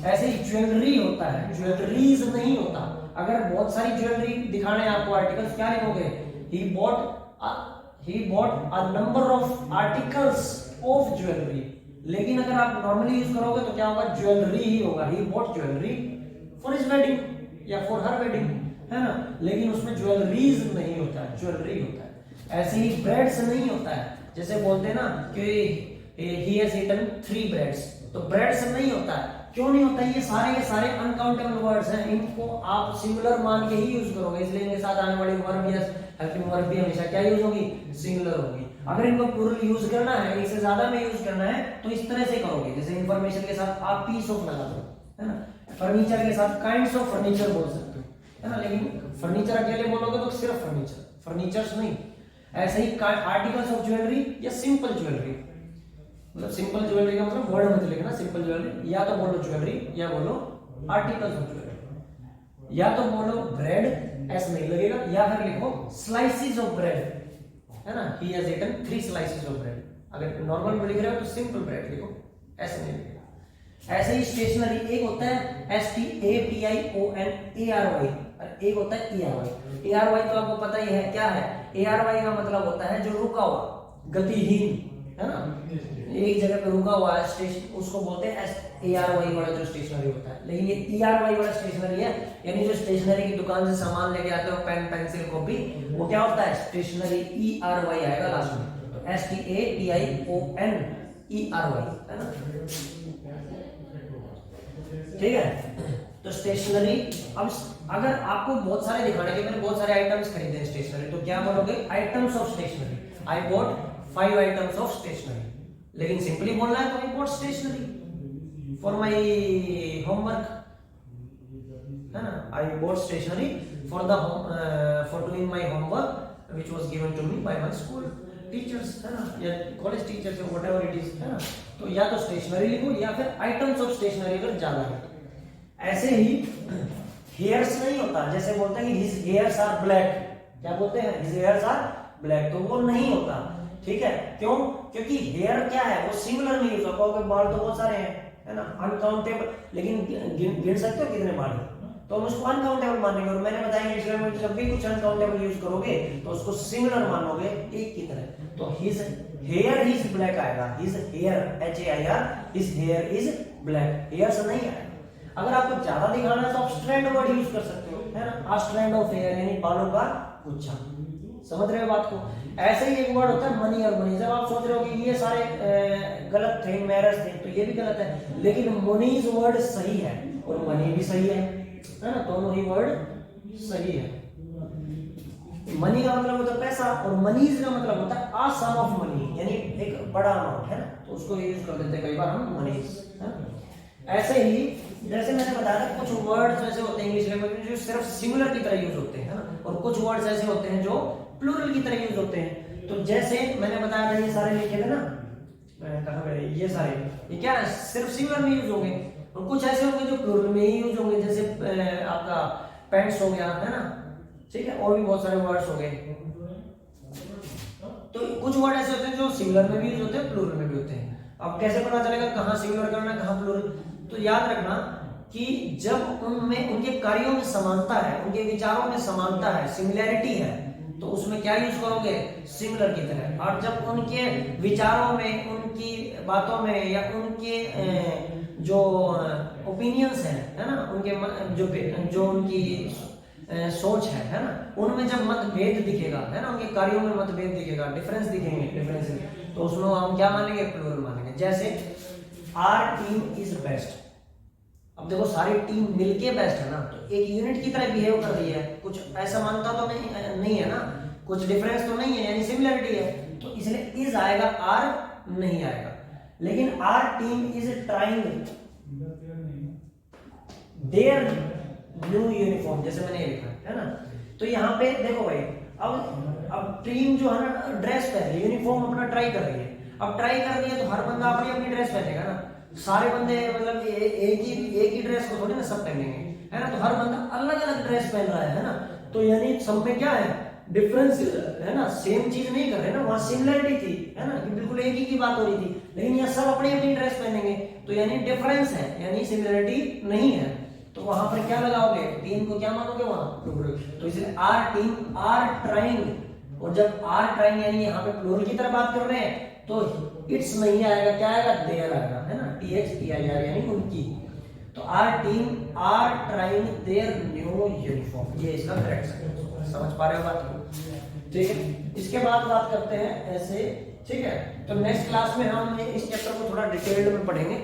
ऐसे ही ज्वेलरी होता है, ज्वेलरीज नहीं होता। अगर बहुत सारी ज्वेलरी दिखाने हैं आपको आर्टिकल्स, क्या लिखोगे, he bought a number of articles of jewellery, लेकिन अगर आप नॉर्मली यूज करोगे तो क्या होगा, ज्वेलरी ही होगा, he bought jewellery for his wedding या फॉर हर वेडिंग, है ना, लेकिन उसमें ज्वेलरीज नहीं होता है, ज्वेलरी होता है। ऐसे ही ब्रेड्स नहीं होता है, जैसे बोलते हैं ना कि ही हैज ईटन 3 ब्रेड्स, तो ब्रेड्स नहीं होता है, क्यों नहीं होता, ये सारे अनकाउंटेबल वर्ड्स हैं, इनको आप सिंगुलर मान के ही यूज करोगे, इसलिए इनके साथ आने वाली वर्ब या हेल्पिंग वर्ब भी हमेशा क्या यूज होगी, सिंगुलर होगी। अगर इनको प्लूरल यूज करना है, एक से ज्यादा में यूज करना है तो इस तरह से करोगे, जैसे इंफॉर्मेशन के साथ आप पीस ऑफ लगा दो, है ना, फर्नीचर के साथ काइंड्स ऑफ फर्नीचर बोल सकते हो, है ना, लेकिन फर्नीचर अकेले बोलोगे तो सिर्फ फर्नीचर, फर्नीचर्स नहीं। ऐसे ही आर्टिकल्स ऑफ ज्वेलरी या सिंपल ज्वेलरी, मतलब सिंपल ज्वेलरी का मतलब वर्ड मत लिखना, सिंपल ज्वेलरी, या तो बोलो ज्वेलरी या बोलो आर्टिकल्स ऑफ ज्वेलरी, या तो बोलो ब्रेड, ऐसा नहीं लगेगा, या फिर लिखो स्लाइसेस ऑफ ब्रेड, है ना, he has eaten 3 slices of bread. अगर नॉर्मल में लिख रहे हो तो सिंपल ब्रेड लिखो, ऐसे नहीं लिखेगा। ऐसे ही स्टेशनरी, एक होता है STATIONARY और एक होता है ERY। ERY तो आपको पता ही है क्या है, ARY का मतलब होता है जो रुका हुआ, गतिहीन, है ना, एक जगह पे रुका हुआ है स्टेशन, उसको बोलते हैं ARY वाला जो स्टेशनरी होता है। लेकिन ये ERY वाला स्टेशनरी है, यानी जो स्टेशनरी की दुकान से सामान लेके आते हो, पेन पेंसिल कॉपी, वो क्या होता है स्टेशनरी, ERY आएगा लास्ट में, तो STATIONERY, है ना। ठीक है। तो स्टेशनरी, अब अगर आपको बहुत सारे दिखाने के, मैंने बहुत सारे आइटम्स खरीदे हैं स्टेशनरी, तो क्या बोलोगे? Items of stationery. I bought 5 items of stationery. लेकिन सिंपली बोलना है तो I bought stationery for my homework, है ना। I bought stationery for the for doing my homework which was given to me by my school teachers, है ना, या college teachers, whatever it is, है ना। तो या तो स्टेशनरी लिखो या फिर आइटम्स ऑफ स्टेशनरी अगर ज्यादा है। ऐसे ही हेयर्स नहीं होता, जैसे बोलते हैं कि हिज हेयर्स आर ब्लैक, क्या बोलते हैं? हिज हेयर्स आर ब्लैक, तो वो नहीं होता, ठीक है। क्यों? क्योंकि हेयर क्या है, वो सिंगुलर में यूज होगा, बाल तो बहुत सारे हैं, है ना, अनकाउंटेबल, लेकिन गिन सकते हो कितने बाल है, तो हम उसको अनकाउंटेबल मानेंगे। और मैंने बताया इंग्लिश में जब भी कुछ अनकाउंटेबल यूज करोगे तो उसको सिंगुलर मानोगे, एक की तरह। तो हिज हेयर इज ब्लैक आएगा, his hair HAIR, his hair is black, hair से नहीं आएगा। अगर आपको ज्यादा दिखाना है तो आप स्ट्रैंड वर्ड यूज कर सकते हो, है ना, आ स्ट्रैंड ऑफ हेयर, यानी बालों का गुच्छा। समझ रहे हो बात को? ऐसे ही एक वर्ड होता है मनी और मनी। जब आप सोच रहे हो कि ये सारे गलत थे, मैरिज थे, तो ये भी गलत है, लेकिन मनीज वर्ड सही है और मनी भी सही है ना, दोनों ही वर्ड सही है। मनी का मतलब होता है पैसा और मनीज का मतलब होता है आ सम ऑफ मनी, यानी एक बड़ा अमाउंट, है ना, तो उसको यूज कर देते हैं कई बार हम मनीज, है ना। ऐसे ही जैसे मैंने बताया था, कुछ वर्ड्स ऐसे होते हैं इंग्लिश लैंग्वेज में जो सिर्फ सिंगुलर की तरह यूज होते हैं, है ना, और कुछ वर्ड्स ऐसे होते हैं जो प्लूरल की तरह यूज होते हैं। तो जैसे मैंने बताया था, ये सारे लिखे थे ना, कहां गए ये सारे, ये क्या है, सिर्फ सिंगुलर में यूज होंगे, और कुछ ऐसे होंगे जो प्लूरल में ही यूज होंगे, जैसे आपका पैंट्स हो गया, है ना, ठीक है, और भी बहुत सारे वर्ड्स हो गए। तो कुछ वर्ड ऐसे होते हैं जो सिंगुलर में भी यूज होते हैं, प्लूरल में भी होते हैं। अब कैसे पता चलेगा कहां सिंगुलर करना है कहां प्लूरल? तो याद रखना कि जब उनमें उनके कार्यों में समानता है, उनके विचारों में समानता है, सिमिलैरिटी है, तो उसमें क्या यूज करोगे? सिंगुलर की तरह। और जब उनके विचारों में, उनकी बातों में, या उनके जो ओपिनियंस है ना, उनके जो उनकी सोच है ना, उनमें जब मतभेद दिखेगा, है ना, उनके कार्यों में मतभेद दिखेगा, डिफरेंस दिखेंगे, डिफरेंस, तो उसमें हम क्या मानेंगे? प्लूरल मानेंगे। जैसे आर टीम इज बेस्ट। अब देखो सारी टीम मिलके बेस्ट है ना, तो एक यूनिट की तरह बिहेव कर रही है, कुछ ऐसा मानता तो नहीं है ना, कुछ डिफरेंस तो नहीं है, यानी सिमिलरिटी है, तो इसलिए इज आएगा, आर नहीं आएगा। लेकिन our team is trying their new uniform, जैसे मैंने ये लिखा है ना, तो यहाँ पे देखो भाई, अब टीम जो है ना ड्रेस पहन रही है, यूनिफॉर्म अपना ट्राई कर रही है। अब ट्राई कर रही है तो हर बंदा अपनी अपनी ड्रेस पहनेगा ना, सारे बंदे मतलब एक ही ड्रेस को थोड़ी ना सब पहनेंगे, है ना, तो हर बंदा अलग अलग ड्रेस पहन रहा है ना, तो यानी सब में क्या है? डिफरेंस है ना, सेम चीज नहीं कर रहे ना, वहां सिमिलरिटी थी, है ना, कि बिल्कुल एक ही की बात हो रही थी, लेकिन यहाँ सब अपनी अपनी ड्रेस पहनेंगे, तो यानी डिफरेंस है, यानी सिमिलरिटी नहीं है। तो वहां पर क्या लगाओगे? टीम को क्या मानोगे वहां? प्लूरल। तो इसलिए आर टीम आर ट्राइंग, और जब आर ट्राइंग यानी यहाँ पे प्लूरल की तरह बात कर रहे हैं, तो इट्स नहीं आएगा, क्या आएगा? देयर आएगा, है ना, THEIR यानी उनकी। तो our team are trying their new uniform, ये इसका करेक्ट सेंटेंस। समझ पा रहे हो बात को? ठीक है, इसके बाद बात करते हैं ऐसे, ठीक है। तो नेक्स्ट क्लास में हम इस चैप्टर को थोड़ा डिटेल्ड में पढ़ेंगे,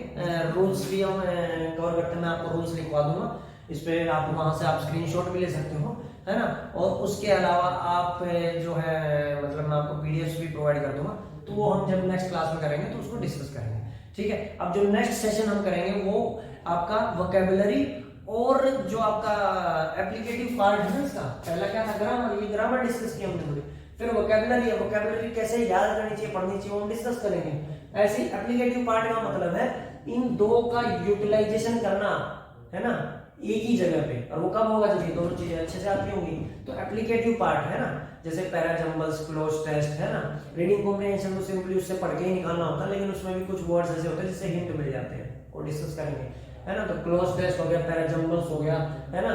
रूल्स भी हम कवर करते हैं, मैं आपको रूल्स लिखवा दूंगा, इस पे आप वहां से आप स्क्रीनशॉट भी ले सकते हो, है ना, और उसके अलावा आप जो है मतलब मैं आपको PDFs भी प्रोवाइड कर दूंगा, तो वो हम जब नेक्स्ट क्लास में करेंगे तो उसको डिस्कस करेंगे, ठीक है। अब जो नेक्स्ट सेशन हम करेंगे वो आपका वोकैबुलरी और जो आपका एप्लीकेटिव पार्ट है ना, इसका पहला क्या था? ग्रामर, ये ग्रामर डिस्कस किया हमने थोड़ी, फिर वोकैबुलरी है, वोकैबुलरी कैसे याद करनी चाहिए, पढ़नी चाहिए, वो हम डिस्कस करेंगे। ऐसे एप्लीकेटिव पार्ट का मतलब है इन दो का यूटिलाइजेशन करना, है ना, एक ही जगह पे, और वो कब होगा? जब ये दोनों चीजें अच्छे से आती होंगी। तो एप्लीकेटिव पार्ट है ना, जैसे पैराजम्बल्स, क्लोज टेस्ट, है ना, रीडिंग कॉम्प्रिहेंशन तो सिंपली उससे पढ़ के ही निकालना होता है, लेकिन उसमें भी कुछ वर्ड्स ऐसे होते हैं जिससे हिंट मिल जाते हैं, वो डिस्कस करेंगे, है ना। तो क्लोज टेस्ट हो गया, पैराजम्बल्स हो गया, है ना,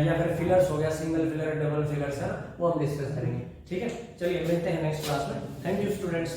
या फिर फिलर्स हो गया, सिंगल फिलर, डबल फिलर्स, है ना, वो हम डिस्कस करेंगे, ठीक है। चलिए मिलते हैं नेक्स्ट क्लास में। Thank you students.